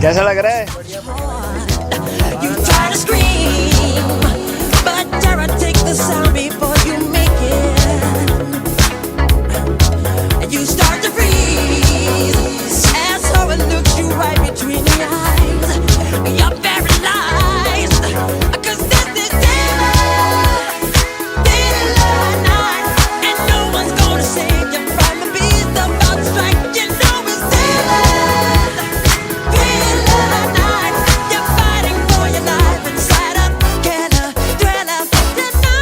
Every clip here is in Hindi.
कैसा लग रहा है? You try to scream, but Tara, take the sound before you make it. And you start to freeze, and so it looks you right between the eyes. You're paralyzed, 'cause this is daylight night, and no one's gonna save you from the beast about to strike. You know it's daylight night. You're fighting for your life inside a killer thriller tonight.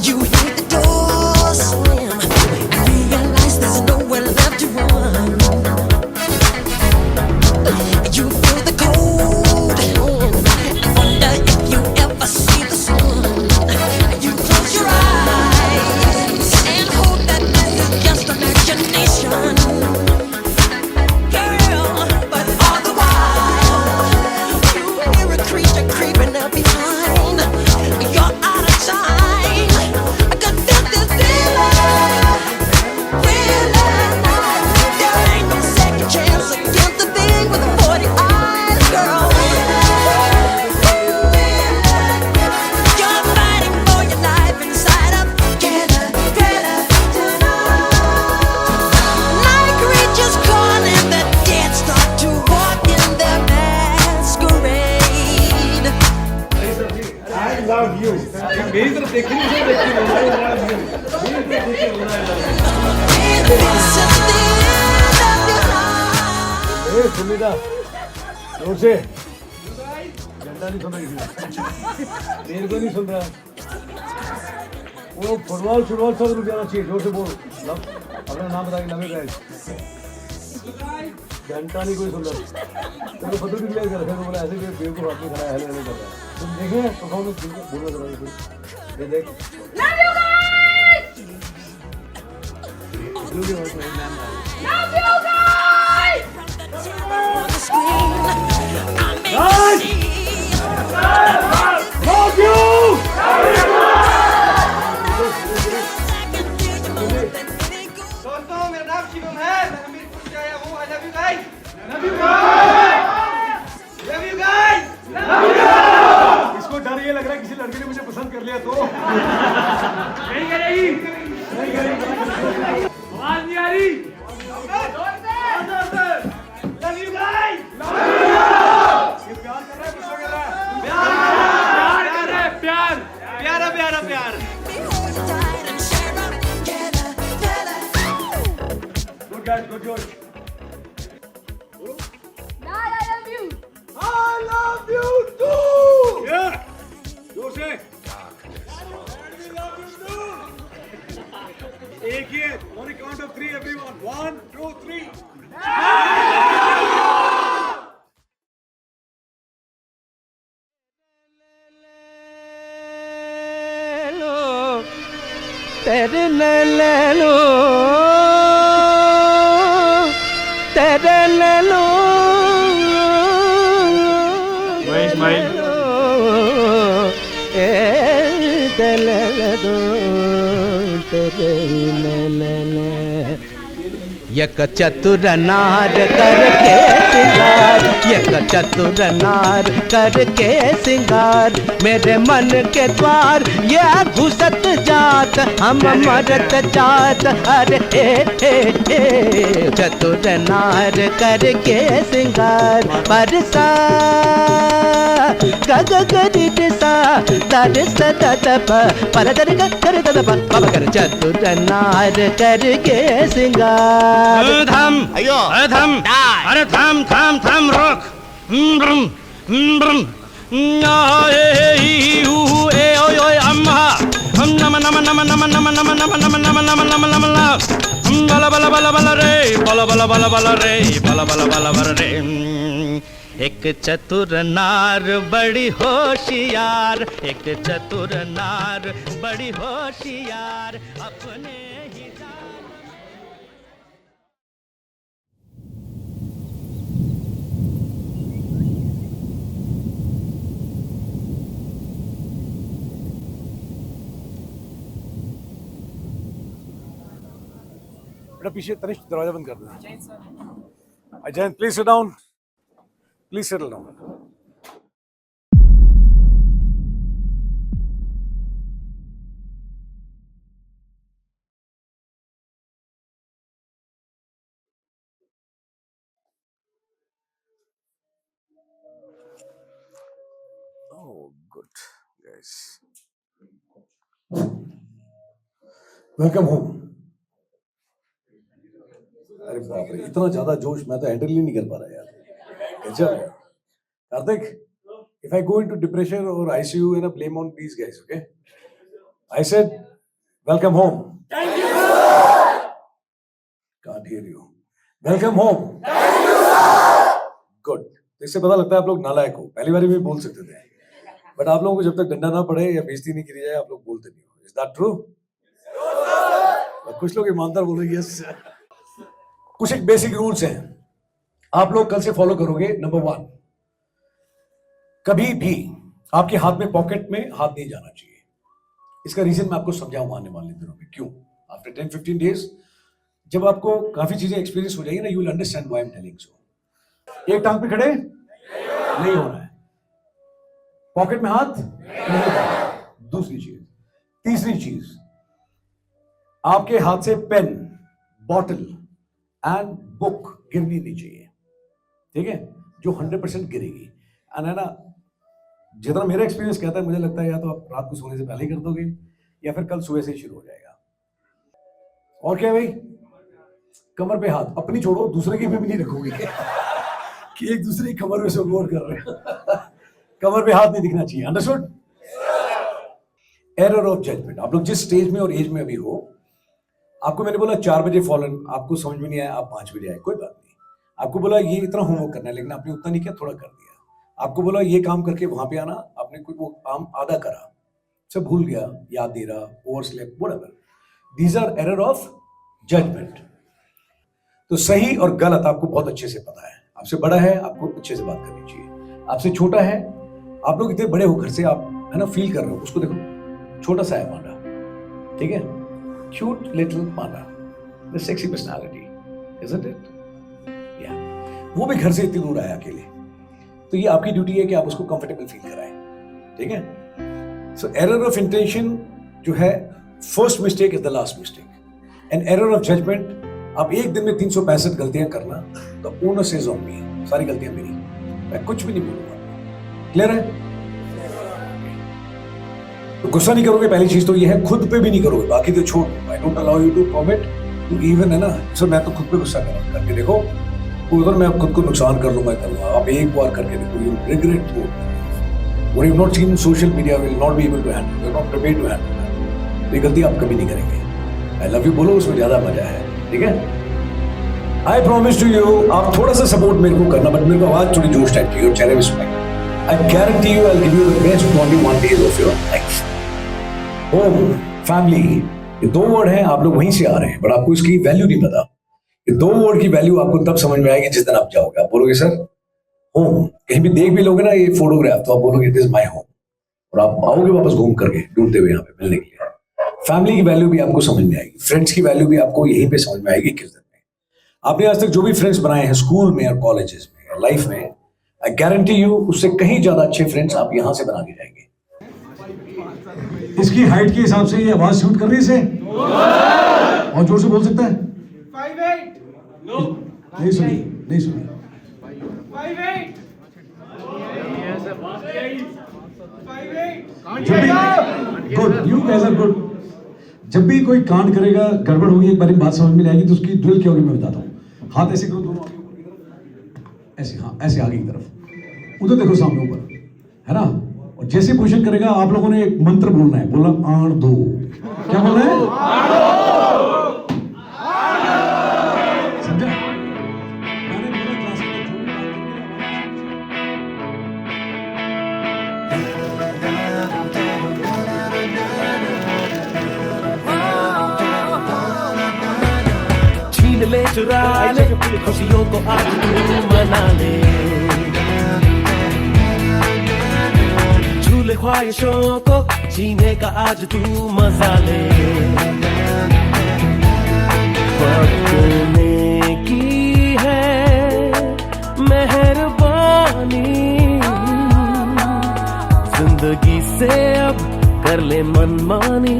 You hear the door slam and realize there's nowhere left to run. You feel the cold hand and wonder if you ever see the sun. You close your eyes and hope that this is just imagination, girl. But all the while, you hear a creature creeping up behind. You're out of time, 'cause this is daylight. There ain't no second chance against the thing with the 40 eyes, girl. You're fighting for your life inside a killer thriller tonight. Night creatures calling, the dead start to walk in their masquerade. I love you. मेरी तरफ देखिए मुझे देखिए I love you. मेरी तरफ देखिए This is the end of your life. ए सुनीता जोर से झंडा नहीं सुन रही थी मेरे को नहीं सुन रहा वो फुटबॉल सब रुक जाना चाहिए जोर से बोल अपना नाम बताइए नवे गाइस घंटा नहीं कोई सुन रहा तेरे को पता नहीं कर फिर बोला ऐसे बेवकूफ आदमी खड़ा है हेलो हेलो कर रहा है तुम देखे परफॉर्मेंस बोलना जरा ये देख Love you guys! Look you man Love you guys! on the screen. I make you see. love you दोस्तों मेरा नाम शिवम है मैं हमीरपुर से आया हूँ आई लव यू गाइस इसको डर ये लग रहा है किसी लड़के ने मुझे पसंद कर लिया तो नहीं करेगी आवाज नहीं आ रही लव यू गाइस ये प्यार कर रहा है गुस्सा कर रहा है प्यार प्यारा प्यारा प्यार Behold you died and share a killer thriller. Good guys good Joy Dad, I love you! I love you too yeah जोर से एक ही है on the count of 3 everyone 1 2 3 तेरे नैनो तेरे नैनो स्माइल एक चतुर नार करके सिंगार एक चतुर नार करके सिंगार मेरे मन के द्वार ये घुसत जात हम मरत जात अरे चतुर नार करके सिंगार परसा गग गरि सा दरस ददप पर दर कर ददप बाबा कर चतुर नार करके सिंगार थम अयो थम अरे थम थम थम रोक ब्रम ब्रम ए ओय ओय अम्मा हम नम नम नम नम नम नम नम नम नम नम नम नम बला बला बला बला रे बला बला बला बला रे बला बला बला बला रे एक चतुर नार बड़ी होशियार एक चतुर नार बड़ी होशियार अपने ही बेटा पीछे तनिष्क दरवाजा बंद कर देना। Ajay please sit down, please settle down. Oh, good, guys. Welcome home. अरे बाप रे, इतना ज्यादा जोश मैं तो हैंडल ही नहीं कर पा रहा यार। अच्छा Kartik, if I go into depression or ICU, and blame on these guys, okay? I said, welcome home. Thank you, sir. Can't hear you. Welcome home. Thank you, sir. Good. इससे पता लगता है आप लोग नालायक हो। पहली बारी में बोल सकते थे, बट आप लोगों को जब तक डंडा ना पड़े या बेइज्जती नहीं की जाए आप लोग बोलते नहीं हो। Is that true? कुछ लोग ईमानदार बोल रहे हैं यस। कुछ एक बेसिक रूल्स हैं आप लोग कल से फॉलो करोगे। नंबर 1, कभी भी आपके हाथ में पॉकेट में हाथ नहीं जाना चाहिए। इसका रीजन मैं आपको समझाऊंगा आने वाले दिनों में क्यों। आफ्टर 10-15 डेज जब आपको काफी चीजें एक्सपीरियंस हो जाएगी ना, you will understand why I am telling so. एक टांग पे खड़े नहीं होना है, पॉकेट में हाथ नहीं। दूसरी चीज, तीसरी चीज, आपके हाथ से पेन, बॉटल एंड बुक गिरनी नहीं चाहिए, ठीक है, जो 100% गिरेगी। एंड है ना, जितना मेरा एक्सपीरियंस कहता है, मुझे लगता है या तो आप रात को सोने से पहले ही कर दोगे या फिर कल सुबह से ही शुरू हो जाएगा। और क्या भाई, कमर पे हाथ अपनी छोड़ो, दूसरे की भी नहीं रखोगे कि एक दूसरे की कमर में से गौर कर रहे हैं। कमर पे हाथ नहीं दिखना चाहिए। अंडरस्टूड? Error of judgement. आप लोग जिस स्टेज में और एज में अभी हो, आपको मैंने बोला 4 बजे फॉलन, आपको समझ में नहीं आया, आप 5 बजे आए, कोई बात नहीं। आपको बोला ये इतना होमवर्क करना है, लेकिन आपने उतना नहीं किया, थोड़ा कर दिया। आपको बोला ये काम करके वहां पे आना, आपने कोई वो काम आधा करा, सब भूल गया, याद दे रहा, overslept, whatever. These are error of judgement. तो सही और गलत आपको बहुत अच्छे से पता है। आपसे बड़ा है, आपको अच्छे से बात करनी चाहिए। आपसे छोटा है, आप लोग इतने बड़े हो घर से, आप है ना फील कर रहे हो, उसको देखो छोटा सा है पांडा, ठीक है, cute little Panda, the sexy personality, isn't it? या वो भी घर से इतनी दूर आया अकेले, तो ये आपकी ड्यूटी है कि आप उसको कंफर्टेबल फील कराएं, ठीक है। सो एरर ऑफ इंटेंशन जो है, first mistake is the last mistake. And error of judgement, आप एक दिन में 365 गलतियां करना, तो ओनर इज ऑन मी, सारी गलतियां मेरी, मैं कुछ भी नहीं बोलूंगा। क्लियर है? तो गुस्सा नहीं करोगे, पहली चीज तो ये है, खुद पे भी नहीं करोगे, बाकी तो छोड़। I don't allow you to commit to even, है ना। सर मैं तो खुद पे गुस्सा करके देखो, उधर मैं खुद को नुकसान कर लूंगा, आप एक बार करके देखो, you regret what you not seen social media will not be able to handle, you are not prepared to handle. ये गलती आप कभी नहीं करेंगे। आई लव यू बोलो, उसमें ज्यादा मजा है, ठीक है। आई प्रॉमिस टू यू, आप थोड़ा सा सपोर्ट मेरे को करना, बट मेरे को आवाज थोड़ी जोश टाइप की और चेहरे में smile. I guarantee you I'll give you the best 21 days of your life. Home, family, ये 2 वर्ड हैं, आप लोग वहीं से आ रहे हैं, बट आपको इसकी वैल्यू नहीं पता। ये 2 वर्ड की वैल्यू आपको तब समझ में आएगी जिस दिन आप जाओगे। आप बोलोगे सर होम, कहीं भी देख भी लोगे ना ये फोटोग्राफ, तो आप बोलोगे दिस इज माय होम, और आप आओगे वापस घूम करके ढूंढते हुए यहाँ पे मिलने के लिए। फैमिली की वैल्यू भी आपको समझ में आएगी, फ्रेंड्स की वैल्यू भी आपको यहीं पे समझ में आएगी किस दिन में। आपने आज तक जो भी फ्रेंड्स बनाए हैं स्कूल में और कॉलेजेस में, लाइफ में, आई गारंटी यू उससे कहीं ज्यादा अच्छे फ्रेंड्स आप यहां से बना के जाएंगे। इसकी हाइट के हिसाब से ये आवाज शूट कर रही है इसे, और जोर से बोल सकता है 5'8". नो, नहीं सुनी, नहीं सुनी। 5'8". 5'8". Good, you guys are good. जब भी कोई कांड करेगा, गड़बड़ होगी, एक बारी बात समझ में आएगी, तो उसकी ड्रिल क्या होगी मैं बताता हूँ। हाथ ऐसे करो, दोनों आगे ऊपर की तरफ, ऐसे, हाँ ऐसे आगे की तरफ, उधर देखो सामने ऊपर, है ना। और जैसे पोजीशन करेगा, आप लोगों ने एक मंत्र बोलना है, बोला आण दो। क्या बोलना है? समझा? मैंने बोला क्लास में छोटी बात करके छीन ले, चुरा ले खुशियों को, आज तू मना ले, झूले ख्वाहिशों को जीने का आज तू मजा ले। वक्त की है मेहरबानी, जिंदगी से अब कर ले मनमानी,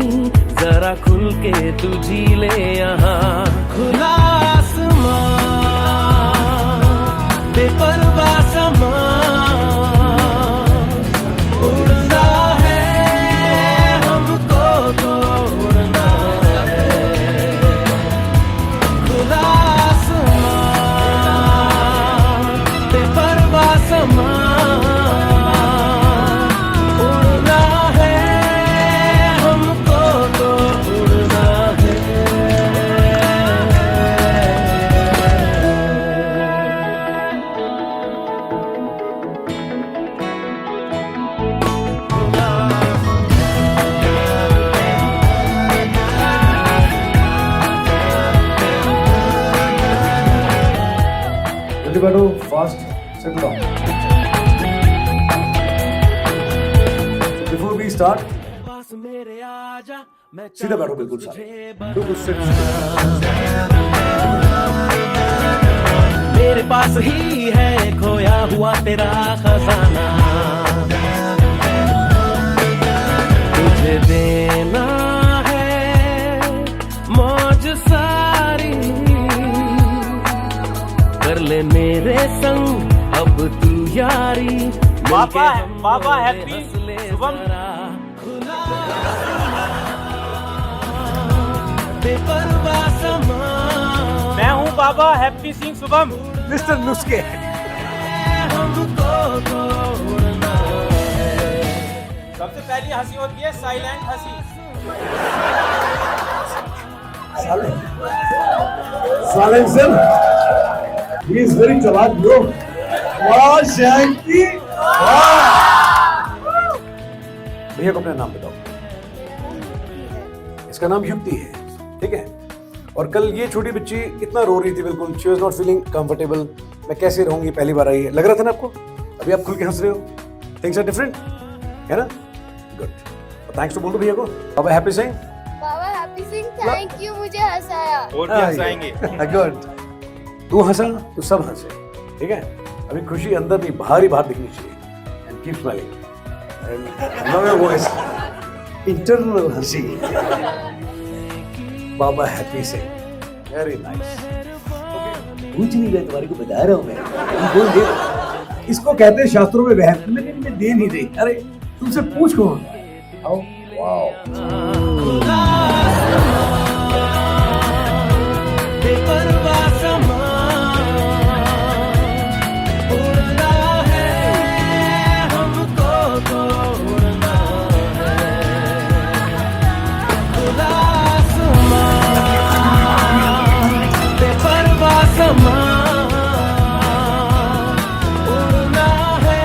जरा खुल के तू जी ले यहाँ। खुला आसमां, बेपरवाह समा, उड़ना है हमको तो उड़ना है। खुला आसमां, बेपरवाह समा, उड़ना है हमको तो उड़ना है। जल्दी बैठो, fast sit down. Before we start पास मेरे आजा, मैं सीधा बैठो, बिल्कुल बिल्कुल सिट। मेरे पास ही है खोया हुआ तेरा खजाना, तुझे देना है मौज सारी, कर ले मेरे संग अब तू यारी। बाबा हैप्पी शुभम। बेपरवाह समा, मैं हूँ बाबा हैप्पी सिंह शुभम। मिस्टर नुस्खे। हमको तो उड़ना है। सबसे पहली हंसी होती है साइलेंट हंसी। साइलेंसर, he is very चालाक bro। वाह शैंकी, भैया को अपना नाम बताओ। इसका नाम युक्ति है, ठीक है। और कल ये छोटी बच्ची इतना रो रही थी, बिल्कुल she was not feeling comfortable. मैं कैसे रहूंगी, पहली बार आई है, लग रहा था ना आपको। अभी आप खुल के हंस रहे हो, थिंग्स आर डिफरेंट, है ना। गुड, थैंक्स तो बोल दो भैया को। Baba happy Singh. Baba happy Singh, thank you, मुझे हंसाया। और भी हंसाएंगे। गुड, तू हंसा तो सब हंसे, ठीक है। अभी खुशी अंदर नहीं, बाहर ही बाहर दिखनी चाहिए। And keep smiling and love your voice, internal हंसी। बाबा हैप्पी सिंह, वेरी नाइस। पूछ नहीं रहे, तुम्हारे को बता रहा हूँ मैं, तुम बोल दे। इसको कहते हैं शास्त्रों में बहस, मैं दे नहीं रही। अरे तुमसे पूछ कौन। आओ, वाओ। बेपरवाह समा, उड़ना है हमको तो उड़ना है। खुला आसमां, बेपरवाह समा, उड़ना है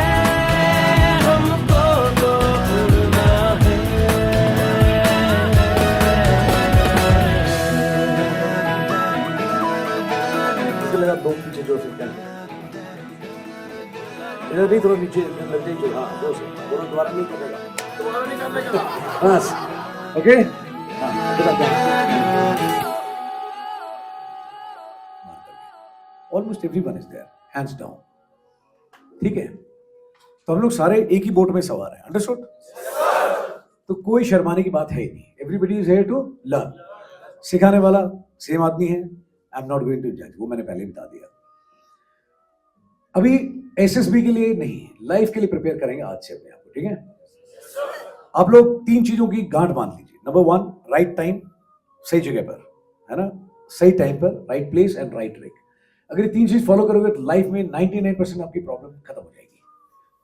हमको तो उड़ना है। लगा दो पीछे जोर से क्या इधर नहीं, थोड़ा नीचे लग जाए जो। हाँ जोर से, दोबारा नहीं करेगा, दोबारा नहीं करने का। बस okay. Almost everyone is there, hands down, ठीक है। तो हम लोग सारे एक ही बोट में सवार हैं, अंडरस्टूड। तो कोई शर्माने की बात है ही नहीं। Everybody is here to learn. सिखाने वाला सेम आदमी है। I am not going to जज, वो मैंने पहले बता दिया। अभी एसएसबी के लिए नहीं, लाइफ के लिए प्रिपेयर करेंगे आज से अपने आप को, ठीक है। आप लोग 3 चीजों की गांठ बांध लीजिए। नंबर 1, राइट टाइम, सही जगह पर, है ना। सही टाइम पर, right place and right trick. अगर ये 3 चीज फॉलो करोगे तो लाइफ में 99% आपकी प्रॉब्लम खत्म हो जाएगी।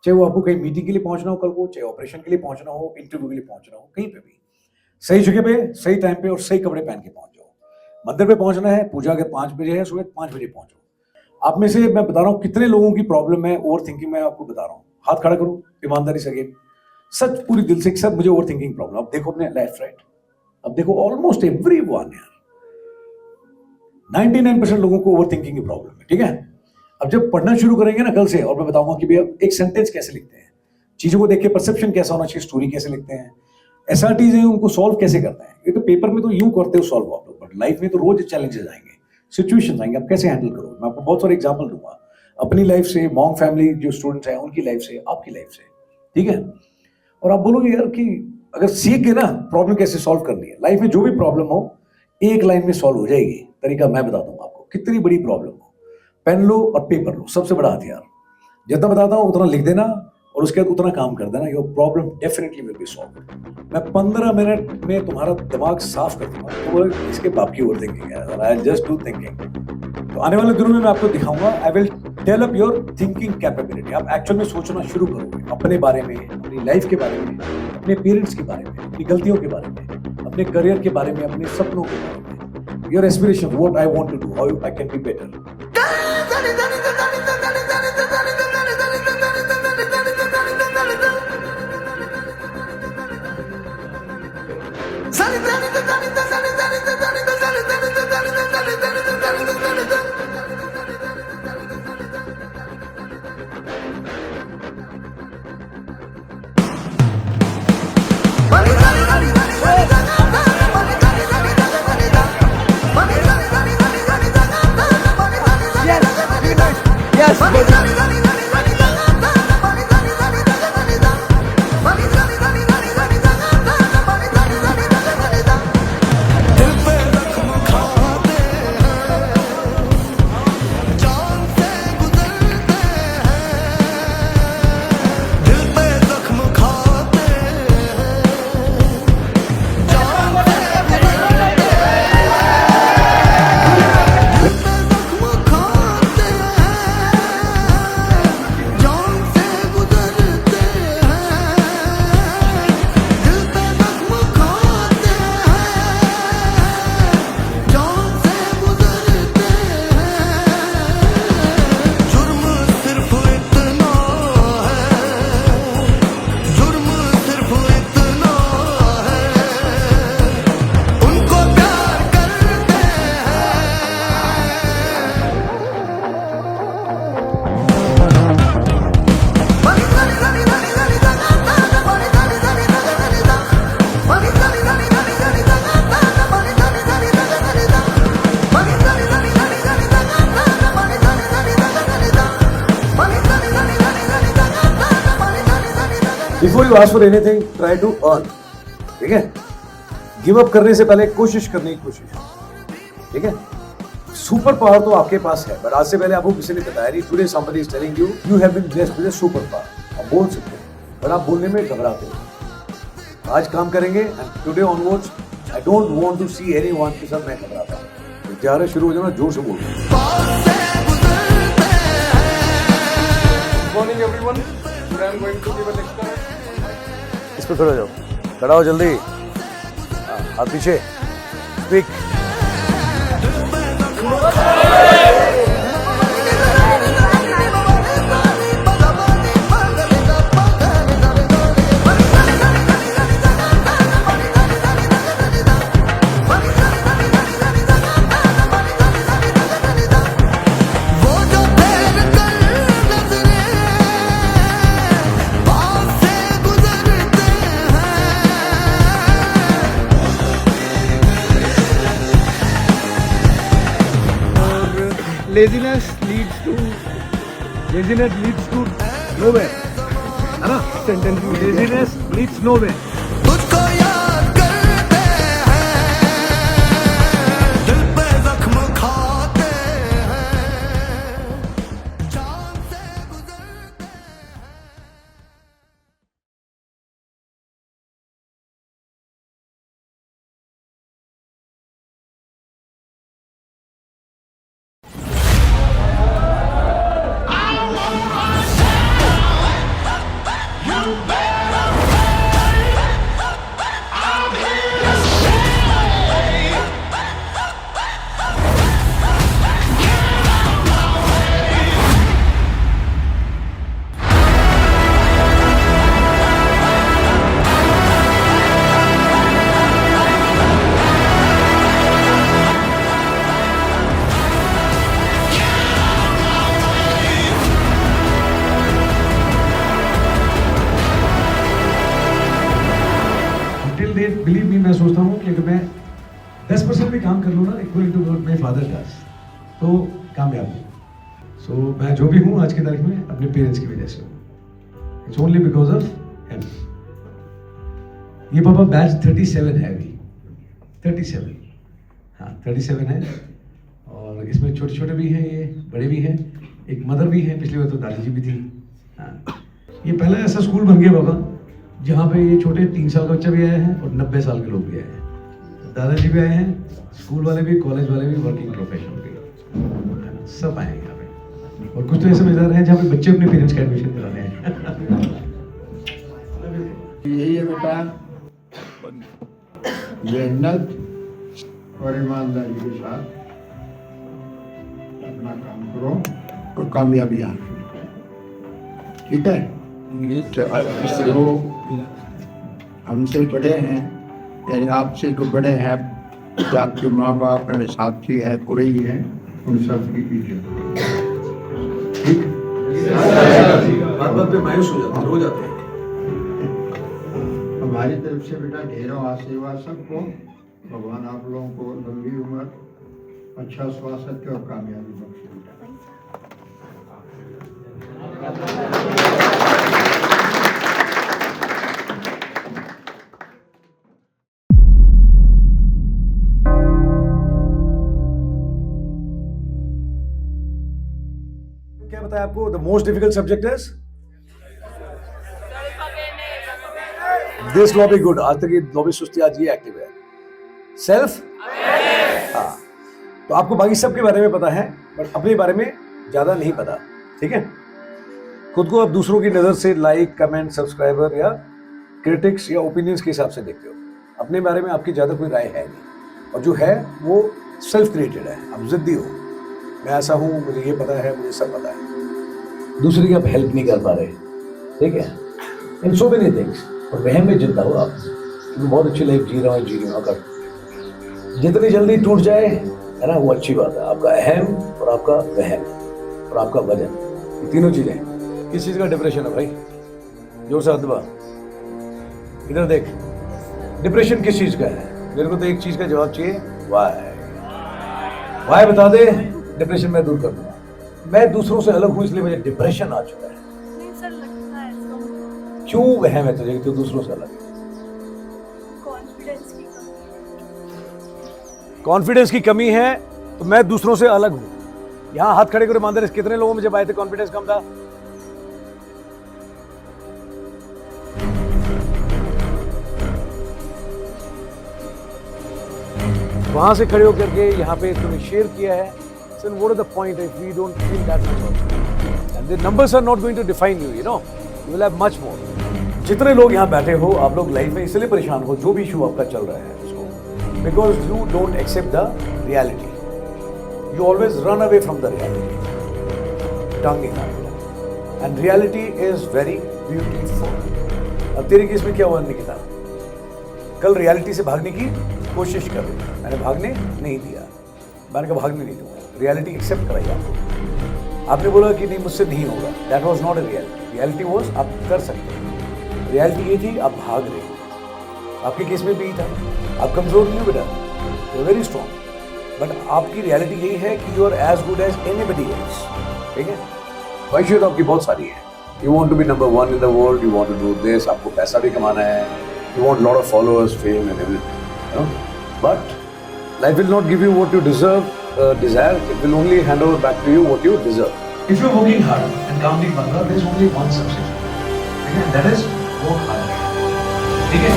चाहे वो आपको कहीं मीटिंग के लिए पहुंचना हो कल को, चाहे ऑपरेशन के लिए पहुंचना हो, इंटरव्यू के लिए पहुंचना हो, कहीं पे भी सही जगह पे, सही टाइम पे और सही कपड़े पहन के पहुंच जाओ। मंदिर पे पहुंचना है, पूजा अगर 5 बजे है, सुबह 5 बजे पहुंचो। आप में से मैं बता रहा हूँ कितने लोगों की प्रॉब्लम है ओवर थिंकिंग में, आपको बता रहा हूँ। हाथ खड़ा करो ईमानदारी से, अगेन सच पूरी दिल से, सर मुझे ओवर थिंकिंग प्रॉब्लम। अब देखो अपने लेफ्ट राइट, अब देखो ऑलमोस्ट एवरीवन यार, 99% लोगों को ओवर थिंकिंग की प्रॉब्लम है, ठीक है। अब जब पढ़ना शुरू करेंगे ना कल से, और मैं बताऊंगा कि भैया एक सेंटेंस कैसे लिखते हैं, चीजों को देख के परसेप्शन कैसा होना चाहिए, स्टोरी कैसे लिखते हैं, एसआरटीज हैं उनको सॉल्व कैसे करते हैं। ये तो पेपर में तो यूं करते हो सॉल्व आप लोग, बट लाइफ में तो रोज चैलेंजेस आएंगे, सिचुएशंस आएंगे, आप कैसे हैंडल करोगे। मैं आपको बहुत सारे एग्जांपल दूंगा अपनी लाइफ से, मॉन्ग फैमिली जो स्टूडेंट्स हैं उनकी लाइफ से, आपकी लाइफ से, ठीक है। और आप बोलोगे यार कि अगर सीख गए ना प्रॉब्लम कैसे सॉल्व करनी है, लाइफ में जो भी प्रॉब्लम हो एक लाइन में सॉल्व हो जाएगी। तरीका मैं बता दूंगा आपको, कितनी बड़ी प्रॉब्लम हो, पेन लो और पेपर लो, सबसे बड़ा हथियार। जितना बताता हूँ उतना लिख देना और उसके बाद उतना काम कर देना, your problem definitely will be solved. मैं 15 मिनट में तुम्हारा दिमाग साफ कर दूंगा। तो इसके बाप की ओवर थिंकिंग है, आई जस्ट डू थिंकिंग। तो आने वाले दिनों में मैं आपको दिखाऊंगा, I will develop your thinking capability. आप एक्चुअल में सोचना शुरू करोगे अपने बारे में, अपनी लाइफ के बारे में, अपने पेरेंट्स के बारे में, अपनी गलतियों के बारे में, अपने करियर के बारे में, अपने सपनों के बारे में, your aspiration, what I want to do, how I can be better. Before you ask for anything, try to earn, ठीक है। गिव अप करने से पहले कोशिश करने की कोशिश, ठीक है। सुपर पावर तो आपके पास है, बट आज से पहले आपको किसी ने बताया नहीं। Today somebody is telling you you have been blessed with a super power. आप बोल सकते हो, पर आप बोलने में घबराते हो। आज काम करेंगे and today onwards I don't want to see anyone के साथ मैं घबराता हूँ। तैयार शुरू हो जाना, जोर से बोलो। Good morning everyone. Today I am going to give a lecture. इस पे खड़े हो जाओ, खड़ा हो जल्दी, हाथ पीछे, speak. Laziness leads to nowhere, है ना सेंटेंस। Laziness leads nowhere. तुझको याद करते हैं, दिल पे जख्म खाते हैं, जान से गुजरते हैं। बिलीव मी, मैं सोचता हूँ कि अगर मैं 10% भी काम कर लो ना equal to what my father does, तो कामयाब हूँ। सो मैं जो भी हूँ आज की तारीख में अपने पेरेंट्स की वजह से हूँ। It's only because of him. ये पापा बैच 37 है अभी, 37, हाँ 37 है। और इसमें छोटे छोटे भी हैं, ये बड़े भी हैं, एक मदर भी है, पिछली बार तो दादी जी भी थी। हाँ, ये पहला ऐसा स्कूल बन गया बाबा जहाँ पे ये छोटे 3 साल का बच्चा भी आया है और 90 साल के लोग भी आए हैं। दादाजी भी आए हैं, स्कूल वाले भी, कॉलेज वाले भी, वर्किंग प्रोफेशनल भी, सब आए हैं यहाँ पे। और कुछ तो ऐसे मजेदार हैं जहाँ पे बच्चे अपने पेरेंट्स का एडमिशन करा रहे हैं। यही है बेटा, मेहनत और ईमानदारी के साथ अपना काम करो और कामयाबी हासिल करो, ठीक है। जो हमसे बड़े हैं यानी आपसे जो बड़े हैं, जो आपके माँ बाप मेरे साथी है, कोई है, उन सब की इज्जत, ठीक। बात बात पे मायूस हो जाते हैं, रो जाते हैं। हमारी तरफ से बेटा ढेरों आशीर्वाद सबको। भगवान आप लोगों को लंबी उम्र, अच्छा स्वास्थ्य और कामयाबी बख्शे बेटा। क्या बताया आपको? The most difficult subject is this lobby good. आज तक ये लॉबी सुस्ती, आज ये एक्टिव है। सेल्फ, हाँ, तो आपको बाकी सब के बारे में पता है बट अपने बारे में ज्यादा नहीं पता, ठीक है। खुद को आप दूसरों की नजर से लाइक, कमेंट, सब्सक्राइबर या क्रिटिक्स या ओपिनियंस के हिसाब से देखते हो। अपने बारे में आपकी ज्यादा कोई राय है नहीं, और जो है वो सेल्फ क्रिएटेड है। आप जिद्दी हो, मैं ऐसा हूँ, मुझे ये पता है, मुझे सब पता है। दूसरे की आप हेल्प नहीं कर पा रहे, ठीक है, इन सो मेनी थिंग्स। और वहम में जिद्दा हो आप, क्योंकि बहुत अच्छी लाइफ जी रहा हूँ अगर जितनी जल्दी टूट जाए है ना, वो अच्छी बात है। आपका अहम और आपका वहम और आपका वजन, ये तीनों चीजें। किस चीज का डिप्रेशन है भाई? जोर से हाथ दबा, इधर देख। डिप्रेशन किस चीज का है? मेरे को तो एक चीज का जवाब चाहिए, वाई बता दे। डिप्रेशन मैं दूर कर दूंगा। मैं दूसरों से अलग हूं इसलिए मुझे डिप्रेशन आ चुका है। नहीं सर, लगता है तो क्यों वहम है तुझे कि तू दूसरों से अलग है? कॉन्फिडेंस की कमी। कॉन्फिडेंस की कमी है तो मैं दूसरों से अलग हूं। यहां हाथ खड़े करो ईमानदारी से, कितने लोगों में जब आए थे कॉन्फिडेंस कम था? वहां से खड़े होकर के यहाँ पे तुमने शेयर किया है। So what is the point if we don't feel that much also? And the numbers are not going to define you, you know. You will have much more. जितने लोग यहाँ बैठे हो, आप लोग लाइफ में इसलिए परेशान हो, जो भी इशू आपका चल रहा है उसको, because you don't accept the reality. You always run away from the reality. टांगे खाने। And reality is very beautiful. अब तेरे केस में क्या हुआ निकिता? कल रियलिटी से भागने की कोशिश कर रही, मैंने भागने नहीं दिया। मैंने कहा भागने नहीं दूंगा, रियलिटी एक्सेप्ट कराई आपको। आपने बोला कि नहीं मुझसे नहीं होगा, that was not a reality. Reality was आप कर सकते हैं। रियलिटी ये थी आप भाग रहे हो। आपके केस में भी था, आप कमजोर नहीं हो बेटा, you are very strong. But आपकी रियलिटी यही है कि you are as good as anybody else, ठीक है। ख्वाहिशें तो आपकी बहुत सारी है। You want to be number 1 in the world, you want to do this, आपको पैसा भी कमाना है, you want lot of followers, fame and everything, you know. But life will not give you what you deserve, desire. It will only hand over back to you what you deserve. If you're working hard and counting mantra, there's only one substitute. Okay? That is work hard. Okay?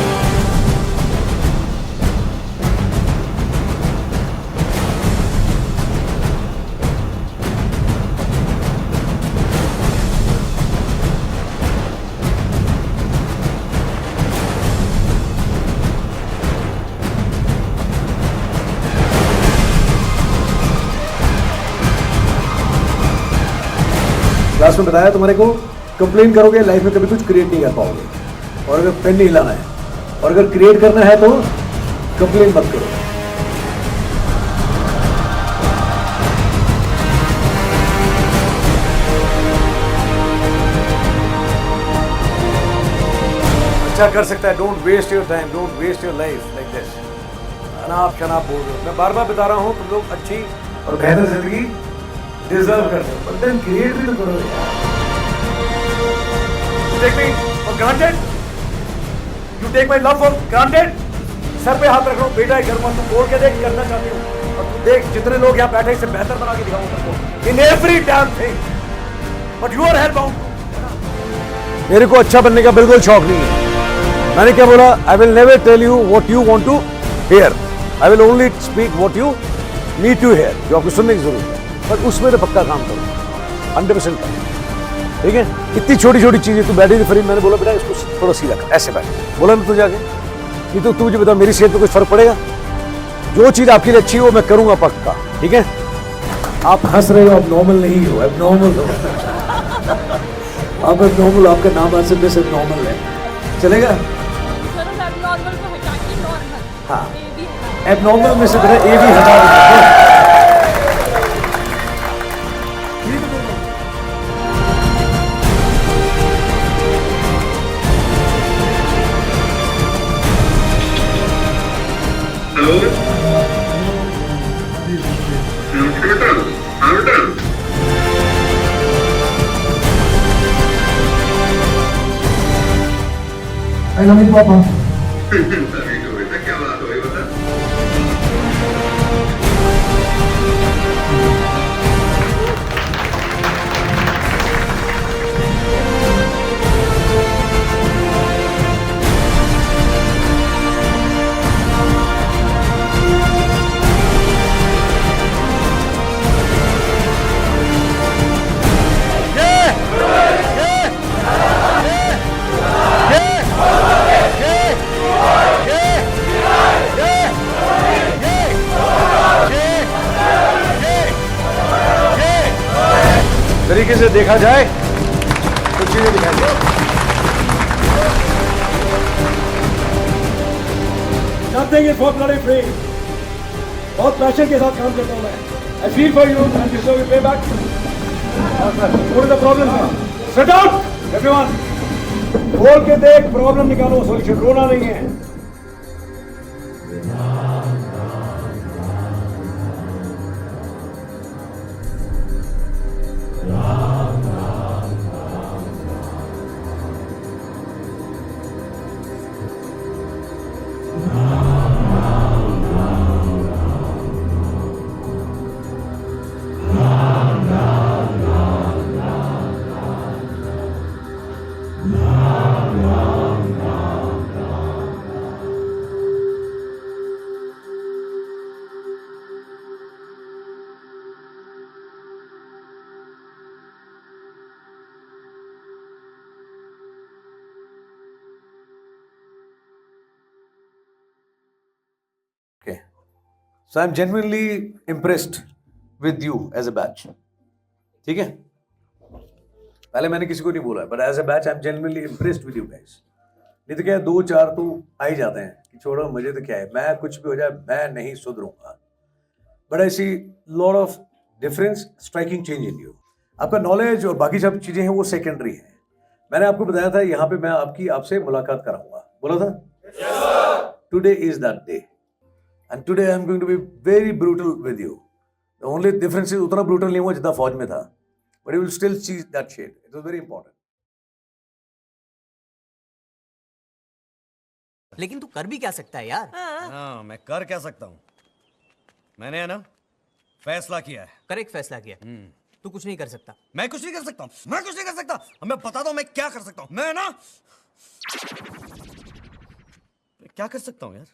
Class में बताया तुम्हारे को, कंप्लेन करोगे लाइफ में कभी कुछ क्रिएट नहीं कर पाओगे। और अगर पेन नहीं हिलाना है और अगर क्रिएट करना है तो कंप्लेन मत करो। अच्छा कर सकता है। Don't waste your time, don't waste your life like this. अनाप शनाप बोल रहे हो। मैं बार बार बता रहा हूँ तुम लोग अच्छी और बेहतर जिंदगी डिजर्व करते हो, बट देन क्रिएट भी तो करो यार। Take me for granted, you take my love for granted. सर पे हाथ रख रहा हूँ बेटा, घर में तू बोल के देख करना चाहती हूँ, और तू देख जितने लोग यहाँ बैठे इससे बेहतर बना के दिखाऊंगा तुमको in every damn thing, but you are help bound. मेरे को अच्छा बनने का बिल्कुल शौक नहीं है। मैंने क्या बोला, I will never tell you what you want to hear, I will only speak what you need to hear, जो आपको सुनने की जरूरत है, पर उसमें तो पक्का काम करो 100%। ठीक है, इतनी छोटी छोटी चीजें तू बैठी थी फ्री, मैंने बोला बेटा इसको थोड़ा सीधा कर, ऐसे बैठ, बोला ना तू जाके, नहीं तो तू मुझे बता मेरी सेहत पे कुछ फर्क पड़ेगा? जो चीज आपके लिए अच्छी हो मैं करूंगा पक्का। ठीक है, आप हंस रहे हो, आप नॉर्मल नहीं हो, अब नॉर्मल हो। आप अब नॉर्मल, आपका नाम आज से सिर्फ नॉर्मल है, चलेगा? सर एबनॉर्मल को हटा के नॉर्मल। हाँ, ए भी हटा। एबनॉर्मल में से ए भी हटा दीजिए। I love you, Papa. क्या बात हो गई बता? तरीके से देखा जाए तो चीजें दिखाई जाए। Nothing is for bloody free. बहुत पैशन के साथ काम करता हूँ मैं। I feel for you and deserve your payback. What is the problem now? Sit down, everyone. बोल के देख, प्रॉब्लम निकालो, सोल्यूशन, रोना नहीं है। Okay. So I'm genuinely impressed with you as a batch. ठीक है? पहले मैंने किसी को नहीं बोला, but as a batch I'm genuinely impressed with you guys. नहीं तो क्या है, 2-4 तो आ ही जाते हैं कि छोड़ो मुझे तो क्या है, मैं कुछ भी हो जाए मैं नहीं सुधरूंगा. But I see lot of difference, striking change in you. आपका नॉलेज और बाकी सब चीजें हैं वो सेकेंडरी हैं. मैंने आपको बताया था यहाँ पे मैं आपसे मुलाकात कराऊंगा, बोला था? Today is that day. And today I am going to be very brutal with you. The only difference is उतना brutal नहीं हुआ जितना फौज में था, but you will still see that shade. It was very important. लेकिन तू कर भी क्या सकता है यार? हाँ, मैं कर क्या सकता हूँ? मैंने है ना फैसला किया है। करेक्ट फैसला किया। तू कुछ नहीं कर सकता। मैं कुछ नहीं कर सकता हूँ। मैं कुछ नहीं कर सकता। मैं बताता हूँ मैं क्या कर सकता हूँ। मैं ना क्या कर सकता हूँ यार?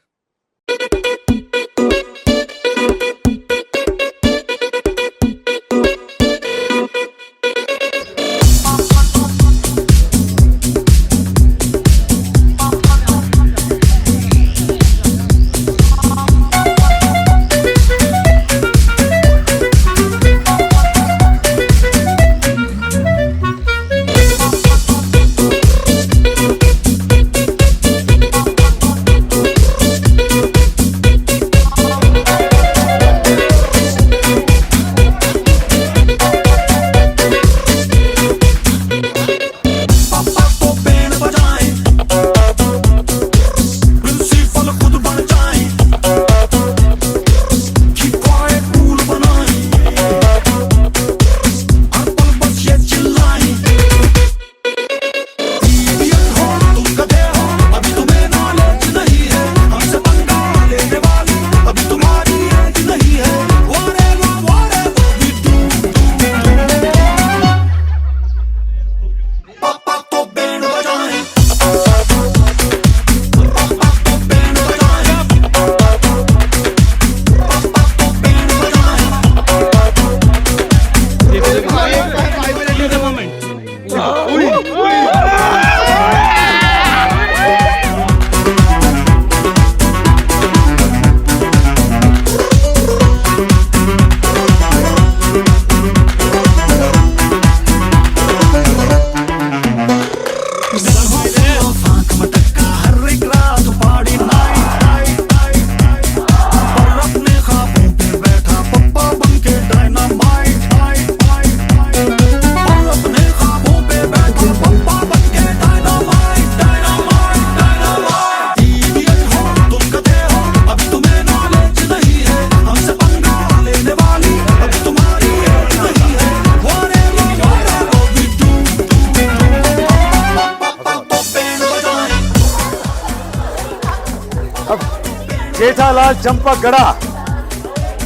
जेठालाल चंपागड़ा,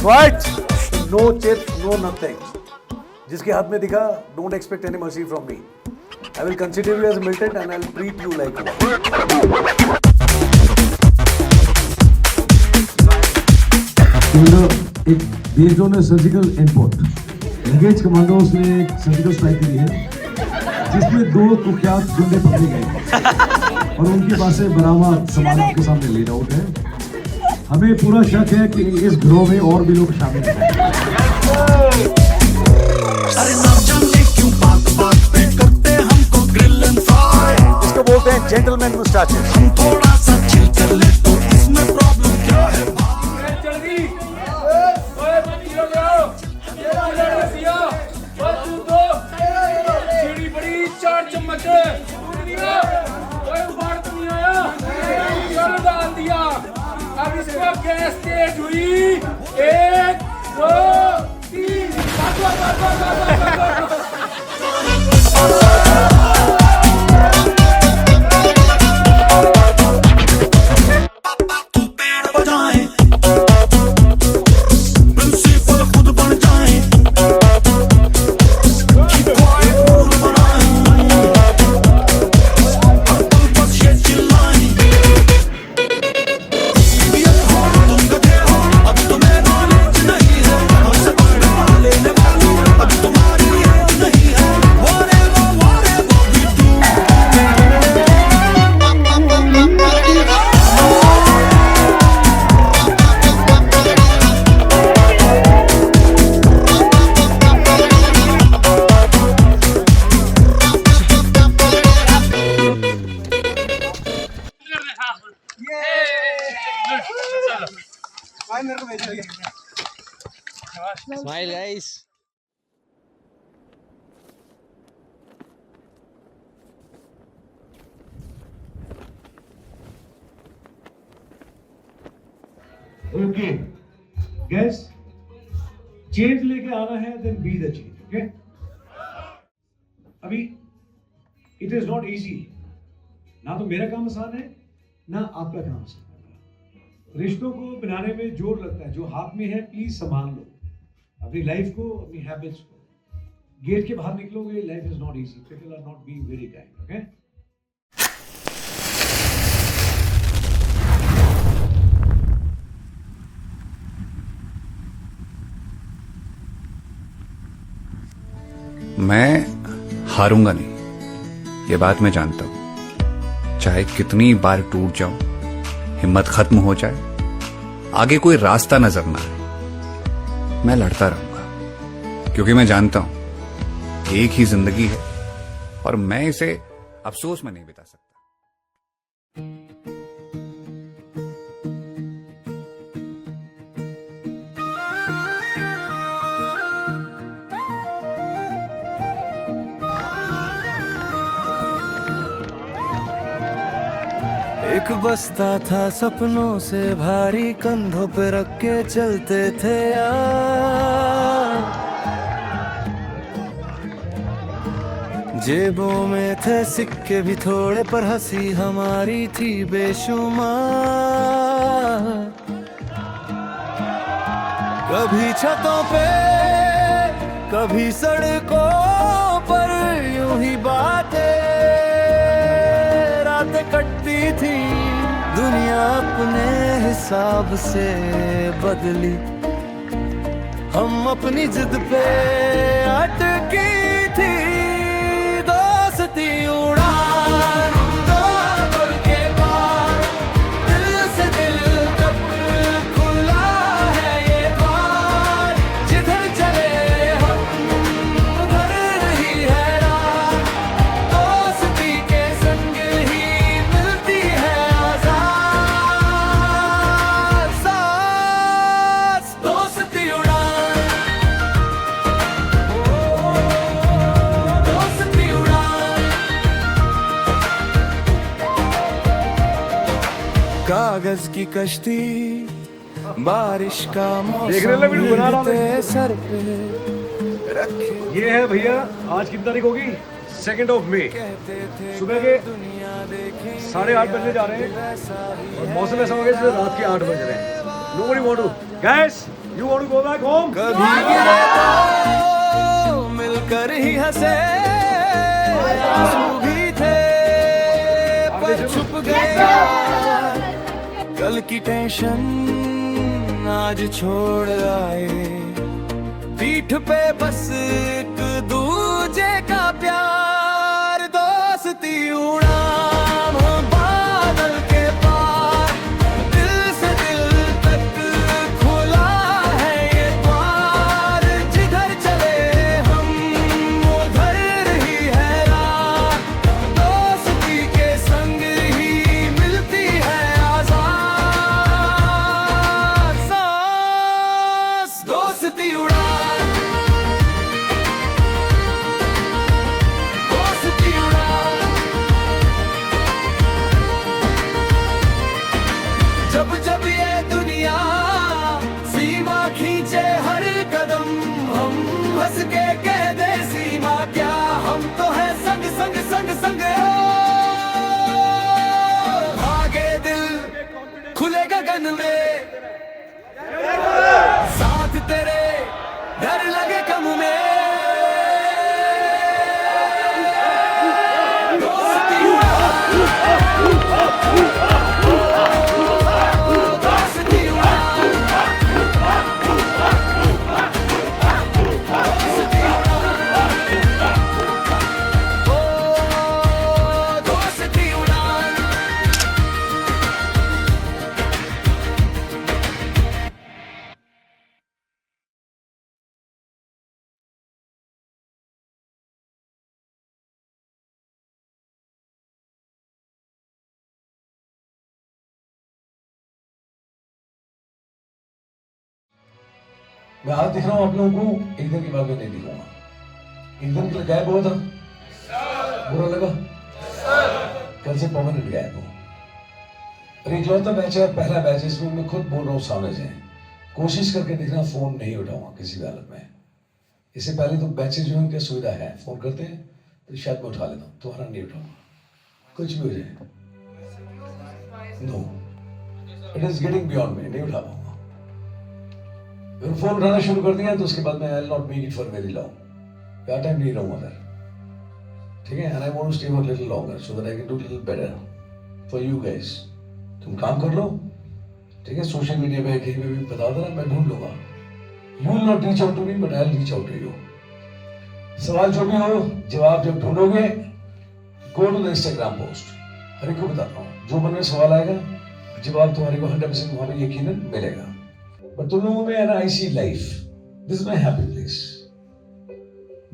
right? No chit, no nothing. जिसके हाथ में दिखा, don't expect any mercy from me. I will consider you as a militant and I'll treat you like one. Based on a surgical input, engaged commandos ने एक surgical strike की है, जिसमें 2 कुख्यात गुंडे पकड़े गए और उनके पास से बरामद सामान आपके सामने लेड आउट है. हमें पूरा शक है कि इस गिरोह में और भी लोग शामिल हैं. इसको बोलते हैं जेंटलमैन मुस्टाचेस. हम थोड़ा सा चिल कर ले तो इसमें प्रॉब्लम क्या है? अब इसको गैस तेज हुई. 1 2 3 Smile, guys. Okay, guys, change लेके आना है, then be the change, okay? अभी it is not easy. ना तो मेरा काम आसान है, ना आपका काम आसान है. रिश्तों को बनाने में जोर लगता है. जो हाथ में है प्लीज संभाल लो अपनी लाइफ को, अपनी हैबिट्स को. गेट के बाहर निकलोगे, life is not easy. People are not being very kind, okay? मैं हारूंगा नहीं, ये बात मैं जानता हूं. चाहे कितनी बार टूट जाऊं, हिम्मत खत्म हो जाए, आगे कोई रास्ता नजर ना आए, मैं लड़ता रहूंगा. क्योंकि मैं जानता हूं एक ही जिंदगी है और मैं इसे अफसोस में नहीं बिता सकता. एक बस्ता था सपनों से भारी, कंधों पे रख के चलते थे यार. जेबों में थे सिक्के भी थोड़े, पर हंसी हमारी थी बेशुमार. कभी छतों पे, कभी सड़कों पर, यूं ही बातें रातें कटती थी. दुनिया अपने हिसाब से बदली, हम अपनी जिद पे अटकी थी. दोस्ती उड़ान, दो पल के बाद, दिल से दिल तक खुला है ये द्वार. जिधर चले हम उधर ही है राह. दोस्ती के संग ही मिलती है आजाद सांस. दोस्ती उड़ान, दोस्ती उड़ान. कागज की कश्ती, बारिश का देख रहे हो वीडियो बना रहा हूं मैं? मौसम सर पे रखे. ये है भैया, आज कितनी तारीख होगी? 2 मई. सुबह के 8:30 बजने जा रहे हैं और मौसम ऐसा हो गया जैसे रात के 8 बज रहे हैं. Nobody want to. Guys, you want to go back home? कभी मिलकर ही हंसे आंसू भी थे पर छुप गया कल की टेंशन आज छोड़ आए पीठ पे बस एक दूजे का प्यार दोस्ती उड़ान हो बादल के पार दिल से दिल तक खुला है ये द्वार जिधर चले हम उधर ही है राह दोस्ती के संग ही मिलती है आजाद सांस दोस्ती उड़ान दोस्ती उड़ान जब जब ये दुनिया सीमा खींचे हर कदम हम हंस के कह दे सीमा क्या हम तो है संग संग संग संग आगे दिल खुले गगन में साथ तेरे डर लगे कम में दोस्ती उड़ान दोस्ती उड़ान दोस्ती उड़ान मैं आज दिख रहा हूँ आप लोगों को, एक दिन के बाद मैं नहीं दिखूंगा. एक दिन के लिए गायब हुआ था, बुरा लगा. कल से परमानेंट गायब हो. और इकलौता मैच है, पहला मैच है, इसमें मैं खुद बोल रहा हूँ सामने से. कोशिश करके देखना फोन नहीं उठाऊंगा किसी भी हालत में. इससे पहले तो मैचेज जो है उनकी सुविधा है, फोन करते हैं तो शायद मैं उठा लेता हूँ, तुम्हारा नहीं उठाऊंगा कुछ भी हो जाए. No, it is getting beyond me, नहीं उठा पाऊंगा. अगर फोन उठाना शुरू कर दिया तो उसके बाद मैं I will not make it for very long. क्या टाइम नहीं रहूंगा उधर, ठीक है. And I want to stay for little longer so that I can do little better for you guys. तुम काम कर लो, ठीक है. सोशल मीडिया पे कहीं पे भी बता देना, मैं ढूंढ लूंगा. You will not reach out to me but I will reach out to you. सवाल जो भी हो, जवाब जब ढूंढोगे, go to the Instagram post. हर एक को बताता हूँ, जो मन में सवाल आएगा जवाब तुम्हारे को 100% वहां पे यकीनन मिलेगा. पर तुम लोगों में है ना, I see life, this is my happy place.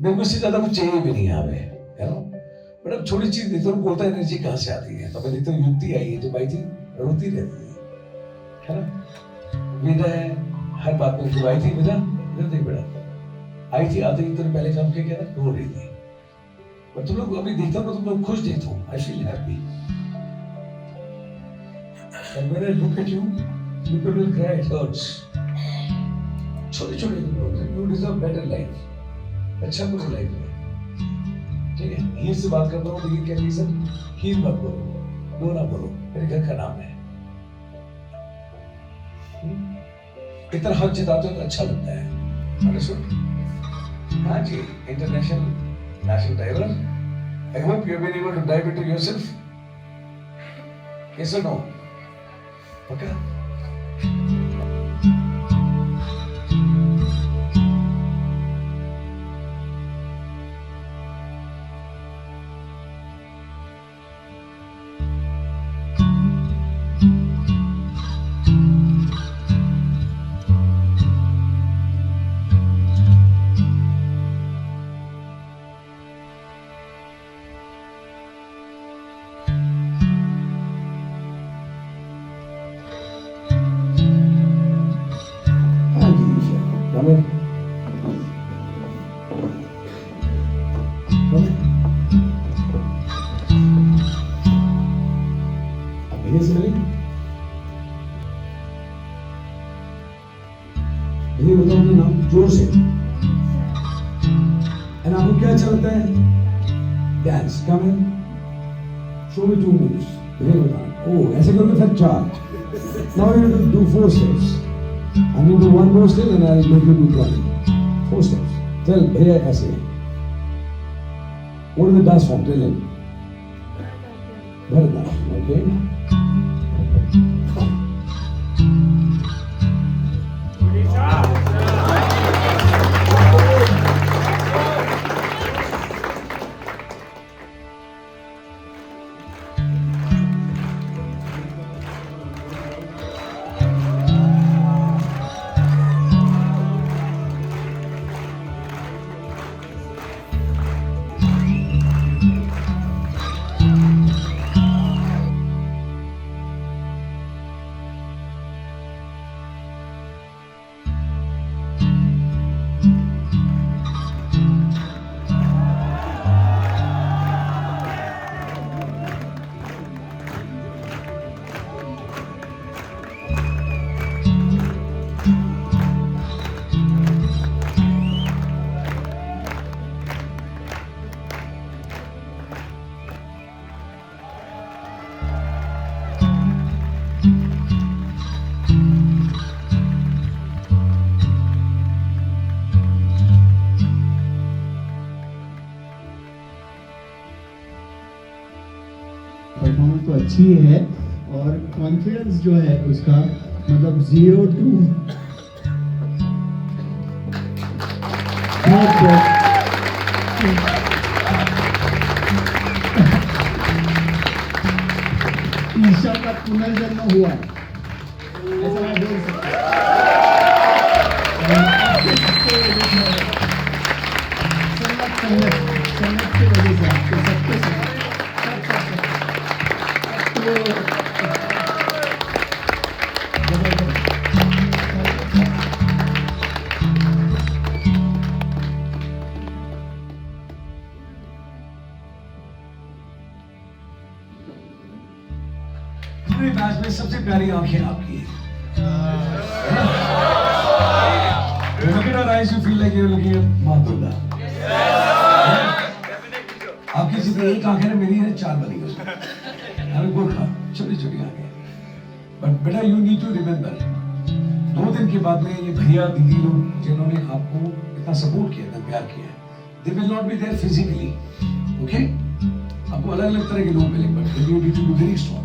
मेरे को इससे ज्यादा कुछ चाहिए भी नहीं यहाँ पे, है ना. बट अब छोटी चीज देखते हो, बोलता एनर्जी कहाँ से आती है. तो मैं देखता हूँ युक्ति आई है, जब आई थी रोती रहती थी, है ना. वेदा है, हर बात में जब आई थी वेदा इधर देख बेटा, आई थी आते ही तेरे पहले काम क्या था, रो रही थी. पर तुम लोग अभी देखता हूँ, तुम लोग खुश देखता हूँ, I feel happy. And when I look at you, people will cry, it hurts. छोटे छोटे लोग, you deserve better life. अच्छा कुछ लाइफ में, ठीक है. हीर से बात कर रहा हूँ, लेकिन क्या रीजन, हीर मत बोलो, दो ना बोलो, मेरे घर का नाम है. इतना हक जताते हो तो अच्छा लगता है. Understood? हाँ जी, international national diver. I hope you have been able to dive into yourself. Yes or no? Okay. ये बताओ अपना नाम जोर से. एंड आपको क्या अच्छा लगता है? डांस. कम इन, show me 2 moves. भैया बता, oh ऐसे करोगे फिर 4. Now you need to do 4 steps. I will do 1 more step and I will make you do 20. 4 steps. Tell भैया ऐसे. What is the dance form? Tell him. Bharatanatyam, okay? Performance तो अच्छी है और कॉन्फिडेंस जो है उसका मतलब 0 to ईशा का पुनर्जन्म हुआ है ऐसा मैं बोल सकता हूँ संगत की वजह से आपके सबके साथ पूरे मैच में सबसे प्यारी आंखें आपकी हैं। Look at her eyes, you feel like you're looking at माँ दुर्गा। आपकी जितनी एक आंखें ना मेरी है 4 बनी उसमें। हमें गोरखा छोटी छोटी आंखें। But बेटा you need to remember 2 दिन के बाद में ये भैया दीदी लोग जिन्होंने आपको इतना सपोर्ट किया इतना प्यार किया they will not be there physically, okay? आपको अलग अलग तरह के लोग मिलेंगे but you need to be very strong.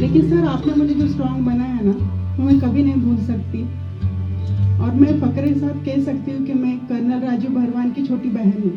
लेकिन सर आपने मुझे जो स्ट्रॉन्ग बनाया ना वो मैं कभी नहीं भूल सकती और मैं फक्र के साथ कह सकती हूँ कि मैं कर्नल राजू भरवान की छोटी बहन हूँ।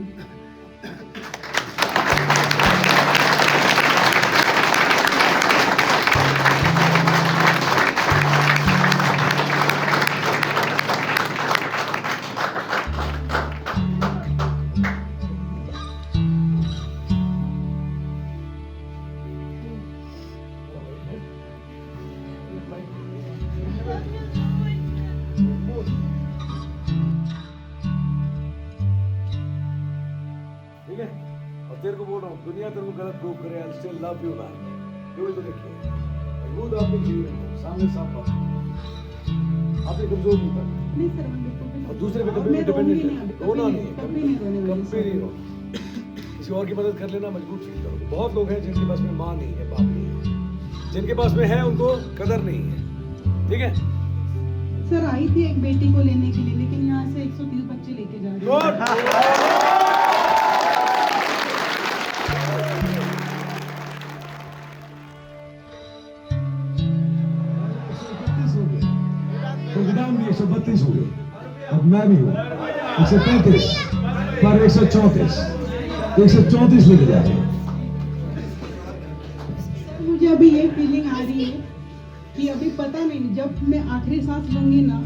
ठीक है और तेरे को बोल रहा हूँ दुनिया तेरे को गलत प्रूव करे I still love you man केवल तो देखिए मजबूत आपने जीवन सामने साफ बात आपने कमजोर नहीं कर नहीं सर मैं बिल्कुल भी और दूसरे पे कभी भी डिपेंडेंट नहीं रोना नहीं है कभी नहीं रो किसी और की मदद कर लेना मजबूत फील करोगे बहुत लोग हैं जिनके पास में माँ नहीं है बाप नहीं है जिनके पास में है उनको कदर नहीं है ठीक है सर आई थी एक बेटी को लेने के लिए लेकिन यहाँ से 130 बच्चे लेके जा रहे हैं। संविधान भी 132 हो गए अब मैं भी हूँ 135 पर 134 लेके जा रहे हैं। मुझे अभी ये फीलिंग आ रही है कि अभी पता नहीं जब मैं आखिरी सांस लूंगी ना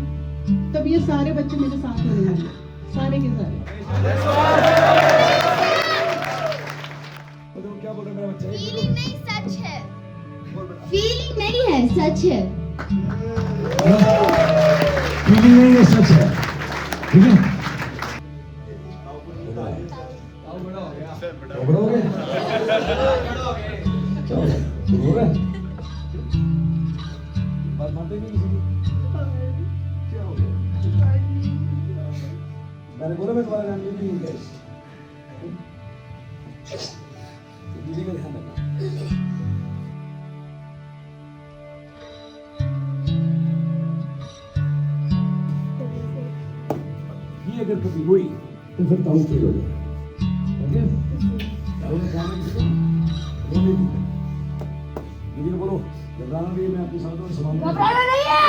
तब ये सारे बच्चे मेरे साथ होने वाले सारे के सारे क्या बोल रहे मेरा बच्चा? फीलिंग नहीं सच है, फीलिंग नहीं है सच है, फीलिंग नहीं है सच है, ठीक है? बड़ा हो गया? चलो, शुरू हो गया? बात मानते नहीं किसी की? क्या हो गया? मैंने बोला मैं तुम्हारा नाम नहीं लूंगा। दीदी का ध्यान रखना। ये अगर कभी हुई तो फिर ताऊ फेल हो जाएगा। ओके? ताऊ ने ध्यान रखिएगा। बोलो दीदी को बोलो घबराना नहीं है, मैं आपके साथ हूँ, संभालूंगा। घबराना नहीं है।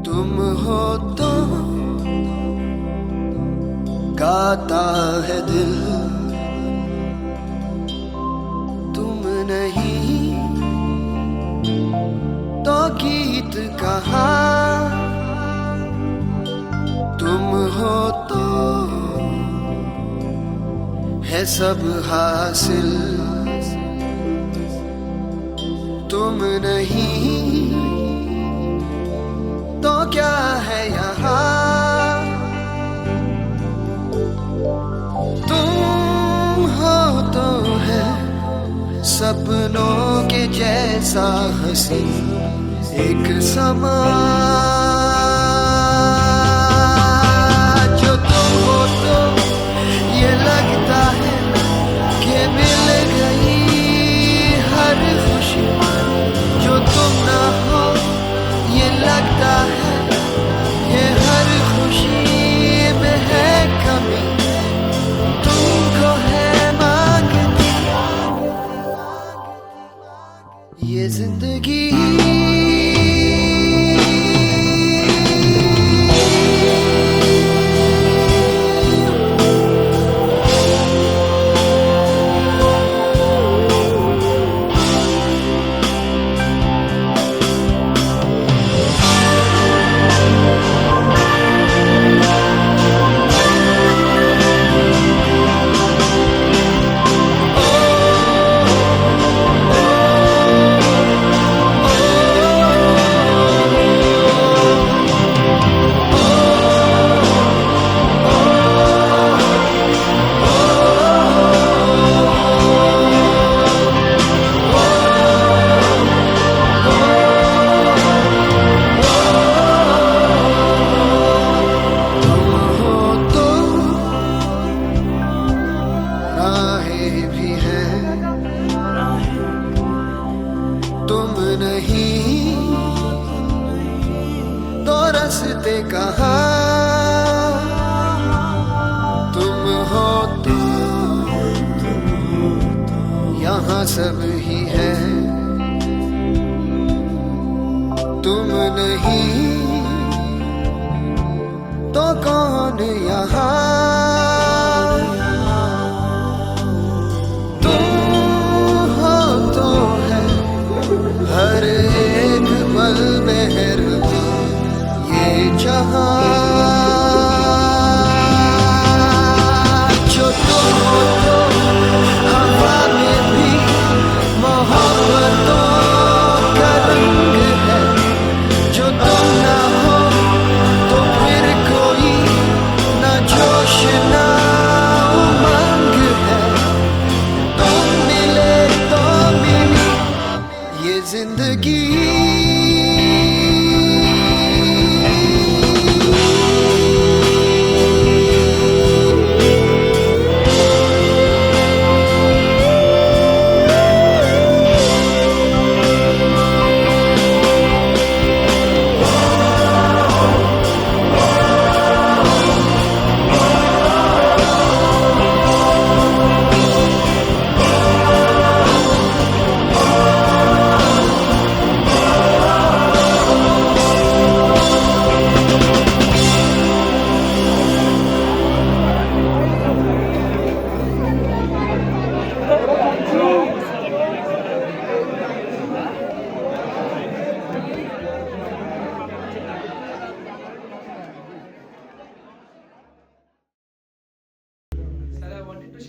तुम हो तो गाता है दिल, तुम नहीं तो गीत कहाँ। तुम हो तो है सब हासिल, तुम नहीं तो क्या है यहाँ। तुम हो तो है सपनों के जैसा हंसी एक समा। जो तुम हो तो ये लगता है कि मिल गई हर खुशी, जो तुम ना हो ये लगता है कि हर खुशी में है कमी, तुमको है मांगती ये जिंदगी। यहाँ सब ही है, तुम नहीं तो कौन यहाँ। तुम हो तो है हर एक पल मेहरबान ये जहाँ। जो तुम हो तो हवा में भी मोहब्बतों का रंग है, जो तुम ना हो तो फिर कोई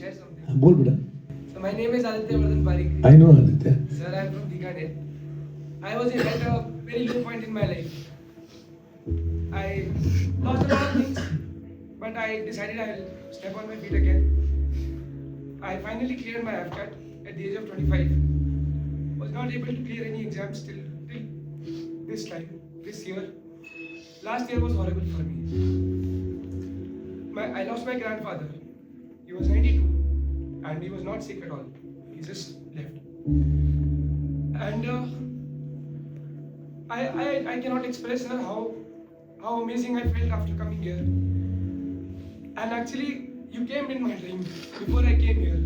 share something. बोल बेटा. So my name is Aditya Vardhan Parikh. I know Aditya. Sir, I'm from Bikaner. I was at a very low point in my life. I lost a lot of things, but I decided I'll step on my feet again. I finally cleared my AFCAT at the age of 25. Was not able to clear any exams till this time, this year. Last year was horrible for me. I lost my grandfather. He was 92 and he was not sick at all. He just left. And I cannot express how amazing I felt after coming here. And actually, you came in my dream before I came here.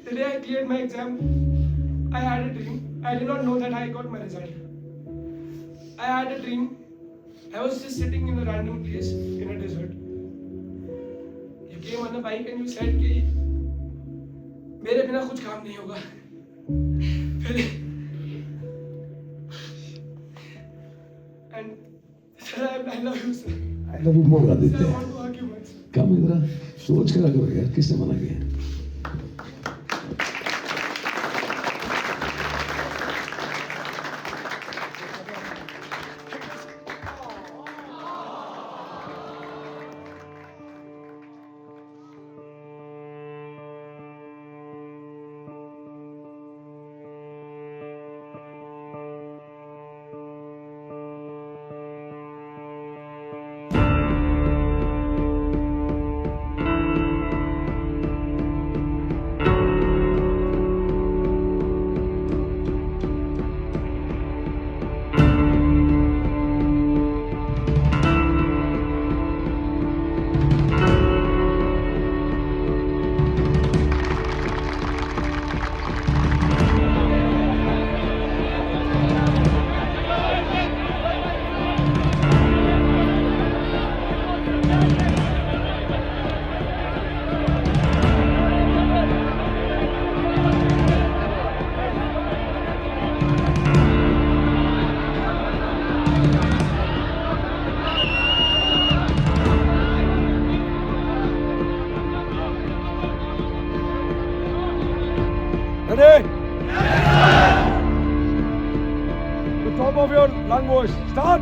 The day I cleared my exam, I had a dream. I did not know that I got my result. I had a dream. I was just sitting in a random place in a desert. You came on a bike and you said कि मेरे बिना कुछ काम नहीं होगा. And sir, I love you, sir. I love you more, Sir, I Aditya. want to hug you, man, sir. कम इधर सोच के रखो यार, किसने मना किया? Ready? The top of your lung voice. Start.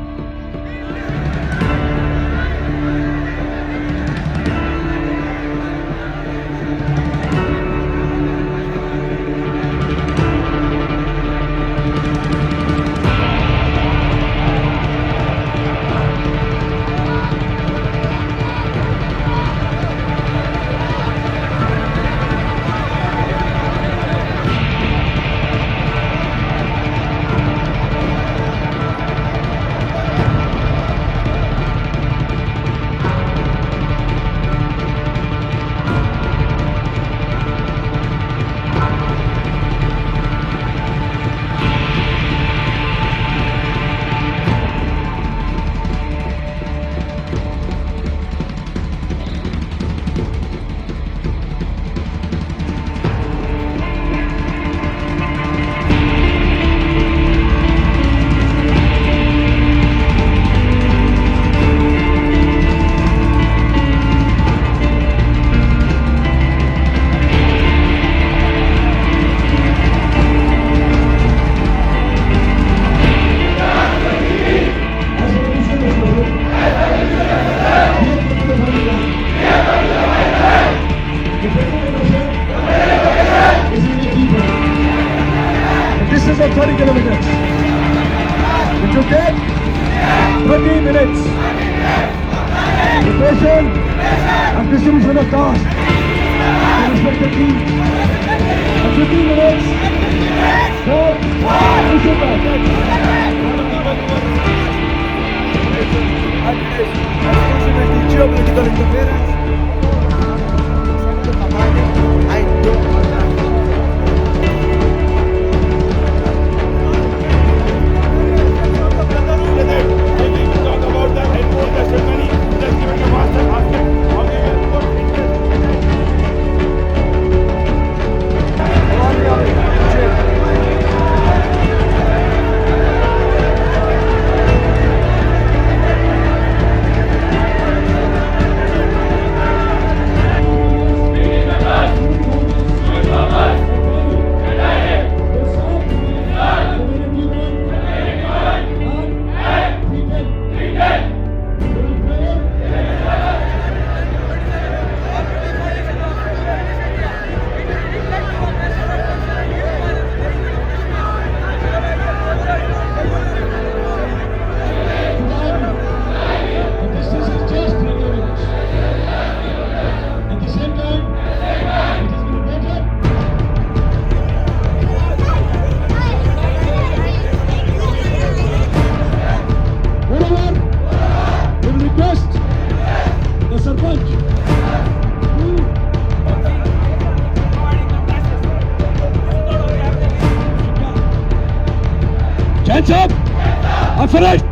This is a 30 kilometers. It took 30 minutes. Preparation and distribution of tasks. The respective team. And 15 minutes for geopolitical interference. Hands up! I'm finished!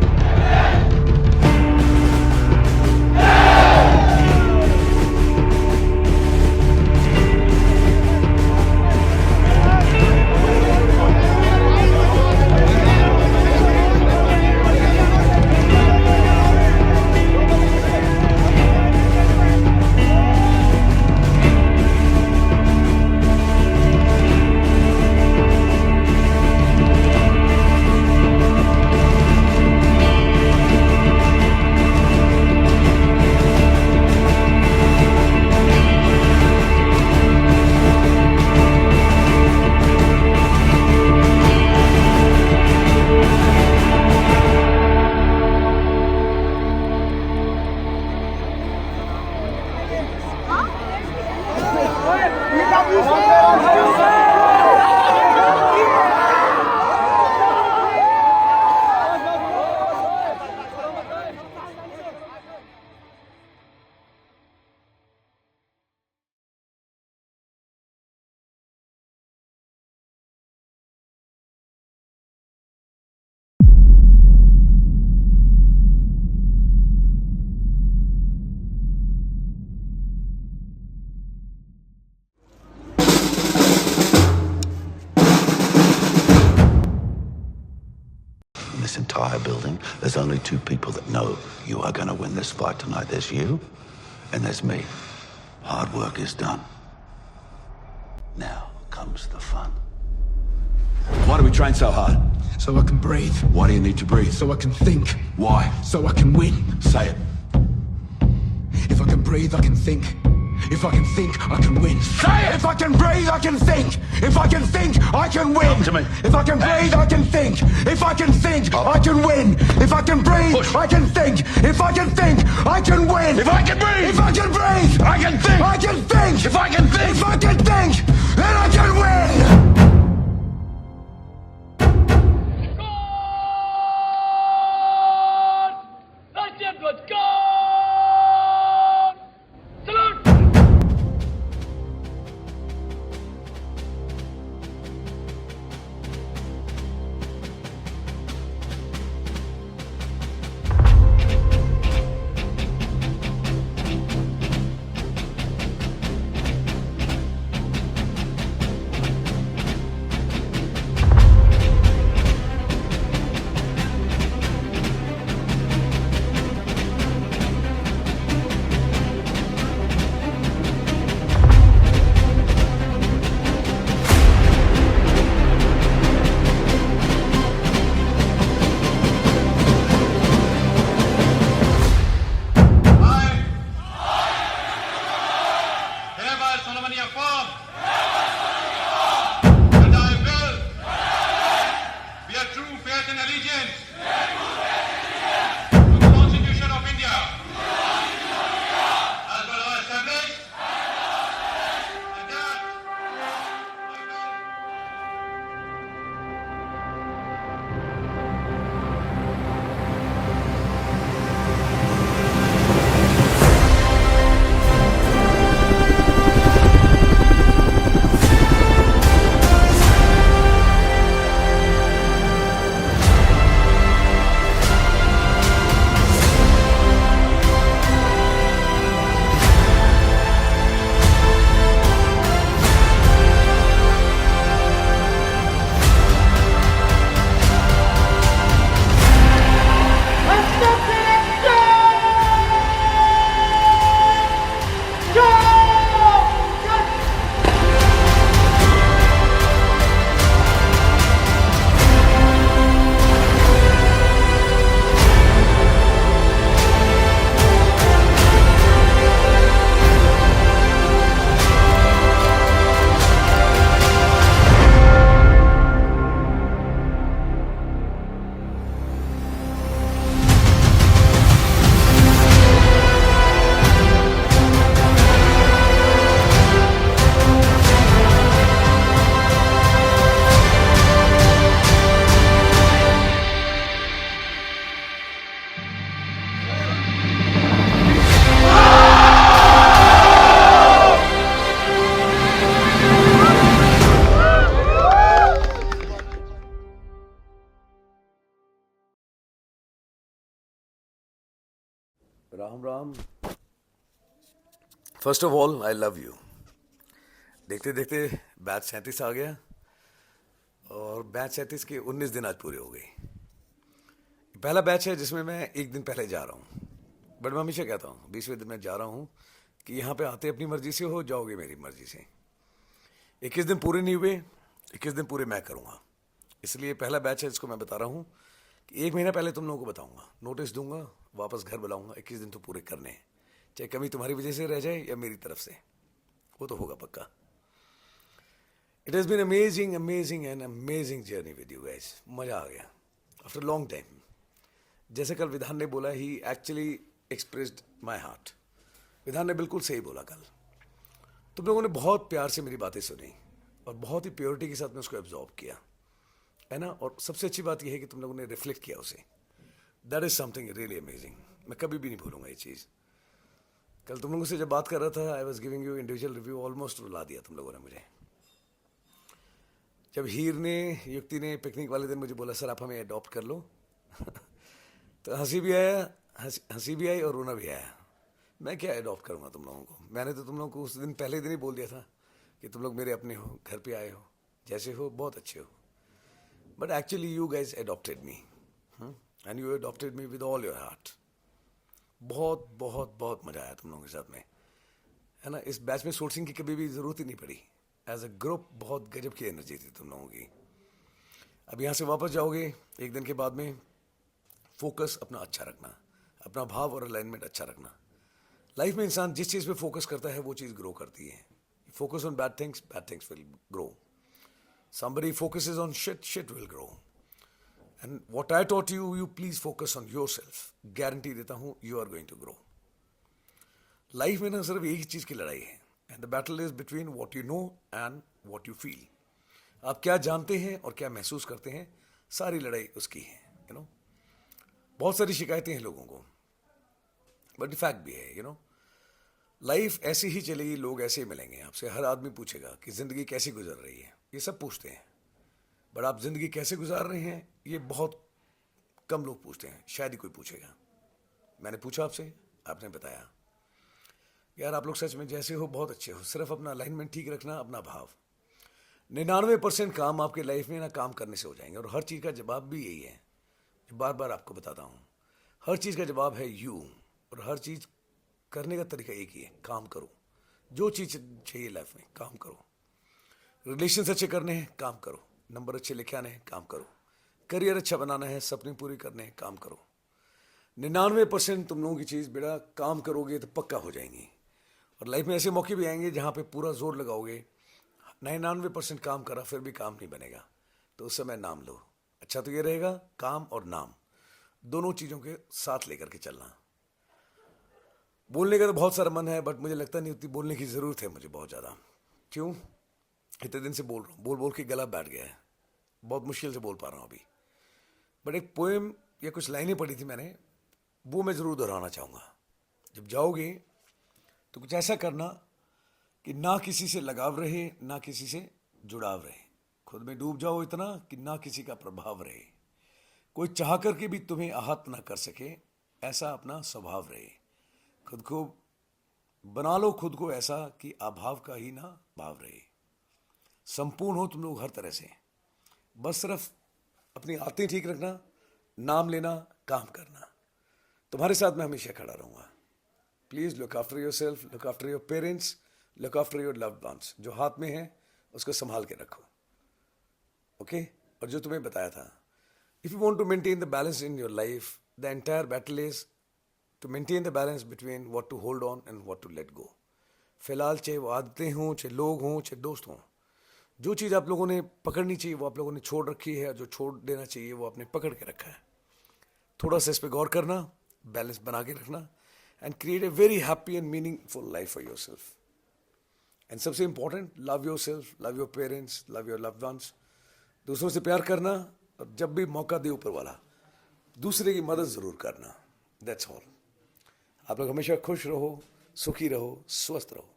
In this entire building, there's only two people that know you are going to win this fight tonight. There's you, and there's me. Hard work is done. Now comes the fun. Why do we train so hard? So I can breathe. Why do you need to breathe? So I can think. Why? So I can win. Say it. If I can breathe, I can think. If I can think, I can win. Say it! If I can breathe, I can think. If I can think, I can win. Come to me. If I can breathe, I can think. If I can think, I can win. If I can breathe, I can think. If I can think, I can win. If I can breathe! If I can breathe, I can think! I can think. If I can think! If I can think, then I can win. Ram Ram. First of all I love you. देखते देखते बैच 37 आ गया और बैच 37 के 19 दिन आज पूरे हो गए। पहला बैच है जिसमें मैं एक दिन पहले जा रहा हूँ, बट मैं हमेशा कहता हूँ 20वें दिन में जा रहा हूँ कि यहाँ पे आते अपनी मर्जी से हो, जाओगे मेरी मर्जी से। 21 दिन पूरे नहीं हुए, 21 दिन पूरे मैं करूँगा। इसलिए पहला बैच है जिसको मैं बता रहा हूँ कि 1 महीना पहले तुम लोगों को बताऊँगा, नोटिस दूंगा, वापस घर बुलाऊँगा। 21 दिन तो पूरे करने हैं, चाहे कमी तुम्हारी वजह से रह जाए या मेरी तरफ से, वो तो होगा पक्का। It has been amazing amazing and amazing journey with you guys. मज़ा आ गया आफ्टर लॉन्ग टाइम। जैसे कल विधान ने बोला, ही एक्चुअली एक्सप्रेस्ड माई हार्ट। विधान ने बिल्कुल सही बोला कल। तुम लोगों ने बहुत प्यार से मेरी बातें सुनी और बहुत ही प्योरिटी के साथ में उसको एब्जॉर्ब किया, है ना। और सबसे अच्छी बात यह है कि तुम लोगों ने रिफ्लेक्ट किया उसे। That is something really amazing. मैं कभी भी नहीं भूलूंगा ये चीज़। कल तुम लोगों से जब बात कर रहा था, I was giving you individual review, almost रुला दिया तुम लोगों ने मुझे। जब हीर ने, युक्ति ने पिकनिक वाले दिन मुझे बोला सर आप हमें अडॉप्ट कर लो तो हंसी भी आया, हंसी भी आई और रोना भी आया। मैं क्या अडॉप्ट करूँगा तुम लोगों को। मैंने तो तुम लोगों को उस दिन पहले दिन ही बोल दिया था कि तुम लोग मेरे अपने हो, घर पे आए हो, जैसे हो बहुत अच्छे हो। But actually you guys adopted me and you adopted me with all your heart. बहुत बहुत बहुत मज़ा आया तुम लोगों के साथ में, है ना। इस बैच में सोर्सिंग की कभी भी ज़रूरत ही नहीं पड़ी। एज अ ग्रुप बहुत गजब की एनर्जी थी तुम लोगों की। अब यहाँ से वापस जाओगे 1 दिन के बाद में, फोकस अपना अच्छा रखना, अपना भाव और अलाइनमेंट अच्छा रखना। लाइफ में इंसान जिस चीज़ पे फोकस करता है वो चीज़ ग्रो करती है। Focus on bad things will grow. Somebody focuses on shit will grow. And what I taught you, you please focus on yourself. Guarantee देता हूँ you are going to grow. Life में ना सिर्फ एक ही चीज़ की लड़ाई है, and the battle is between what you know and what you feel. आप क्या जानते हैं और क्या महसूस करते हैं, सारी लड़ाई उसकी है, यू नो। बहुत सारी शिकायतें हैं लोगों को, बट फैक्ट भी है, यू नो। लाइफ ऐसी ही चलेगी, लोग ऐसे ही मिलेंगे आपसे। हर आदमी पूछेगा कि ज़िंदगी कैसी गुजर रही है, ये सब पूछते हैं। बट आप ज़िंदगी कैसे गुजार रहे हैं ये बहुत कम लोग पूछते हैं, शायद ही कोई पूछेगा। मैंने पूछा आपसे, आपने बताया यार आप लोग सच में जैसे हो बहुत अच्छे हो। सिर्फ अपना अलाइनमेंट ठीक रखना, अपना भाव। 99% काम आपके लाइफ में ना काम करने से हो जाएंगे। और हर चीज़ का जवाब भी यही है, जो बार बार आपको बताता हूँ। हर चीज़ का जवाब है यू, और हर चीज़ करने का तरीका एक ही है, काम करो। जो चीज़ चाहिए लाइफ में काम करो। रिलेशंस अच्छे करने हैं, काम करो। नंबर अच्छे लिखे आने हैं, काम करो। करियर अच्छा बनाना है, सपने पूरे करने हैं, काम करो। 99% तुम लोगों की चीज़ बेटा काम करोगे तो पक्का हो जाएंगी। और लाइफ में ऐसे मौके भी आएंगे जहाँ पे पूरा जोर लगाओगे, 99% काम करा फिर भी काम नहीं बनेगा, तो उस समय नाम लो। अच्छा तो ये रहेगा काम और नाम दोनों चीज़ों के साथ लेकर के चलना। बोलने का तो बहुत सारा मन है, बट मुझे लगता नहीं उतनी बोलने की ज़रूरत है मुझे बहुत ज़्यादा। क्यों? इतने दिन से बोल रहा हूँ, बोल बोल के गला बैठ गया है, बहुत मुश्किल से बोल पा रहा हूँ अभी। बट एक पोएम या कुछ लाइनें पढ़ी थी मैंने, वो मैं ज़रूर दोहराना चाहूँगा। जब जाओगे तो कुछ ऐसा करना कि ना किसी से लगाव रहे, ना किसी से जुड़ाव रहे। खुद में डूब जाओ इतना कि ना किसी का प्रभाव रहे। कोई चाह कर के भी तुम्हें आहत ना कर सके, ऐसा अपना स्वभाव रहे। खुद को बना लो, खुद को ऐसा कि अभाव का ही ना भाव रहे। संपूर्ण हो तुम लोग हर तरह से, बस सिर्फ अपनी आदतें ठीक रखना, नाम लेना, काम करना। तुम्हारे साथ मैं हमेशा खड़ा रहूँगा। Please look after your self, look after your parents, look after your loved once. जो हाथ में है उसको संभाल के रखो, ओके। और जो तुम्हें बताया था, if you want to maintain the balance in your life, the entire battle is to maintain the balance between what to hold on and what to let go. फिलहाल चाहे वो आदतें हों, चाहे लोग हों, चाहे दोस्त हों, जो चीज़ आप लोगों ने पकड़नी चाहिए वो आप लोगों ने छोड़ रखी है, जो छोड़ देना चाहिए वो आपने पकड़ के रखा है। थोड़ा सा इस पर गौर करना, बैलेंस बना के रखना, and create a very happy and meaningful life for yourself. And सबसे important, love yourself, love your parents, love your loved ones. दूसरों से प्यार करना, और जब भी मौका दे ऊपर वाला, दूसरे की मदद ज़रूर करना। That's all. आप लोग हमेशा खुश रहो, सुखी रहो, स्वस्थ रहो।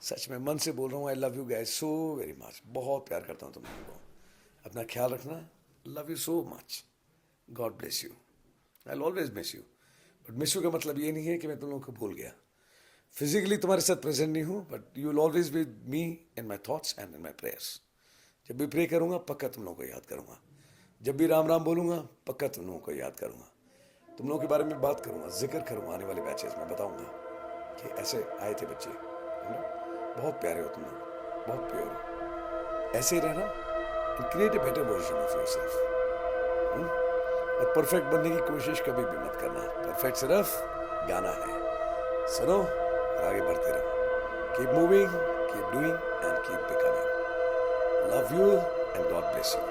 सच में मन से बोल रहा हूँ, I love you guys so very much. बहुत प्यार करता हूँ तुम लोगों को। अपना ख्याल रखना। Love you so much. God bless you. I will always miss you, but miss you का मतलब ये नहीं है कि मैं तुम लोगों को भूल गया. फिजिकली तुम्हारे साथ प्रेजेंट नहीं हूँ, but you will always be me in my thoughts and in my prayers. जब भी प्रे करूँगा पक्का तुम लोगों को याद करूँगा. जब भी राम राम बोलूँगा पक्का तुम लोगों को याद करूँगा. तुम लोगों के बारे में बात करूँगा, जिक्र करूँगा. आने वाले बैचेस में बताऊँगा कि ऐसे आए थे बच्चे, बहुत प्यारे हो तुम लोग, बहुत प्योर हो. ऐसे ही रहना and create a better version of yourself. और परफेक्ट बनने की कोशिश कभी भी मत करना. परफेक्ट सिर्फ गाना है. सुनो और आगे बढ़ते रहो. Keep moving, keep doing and keep becoming. Love you and God bless you.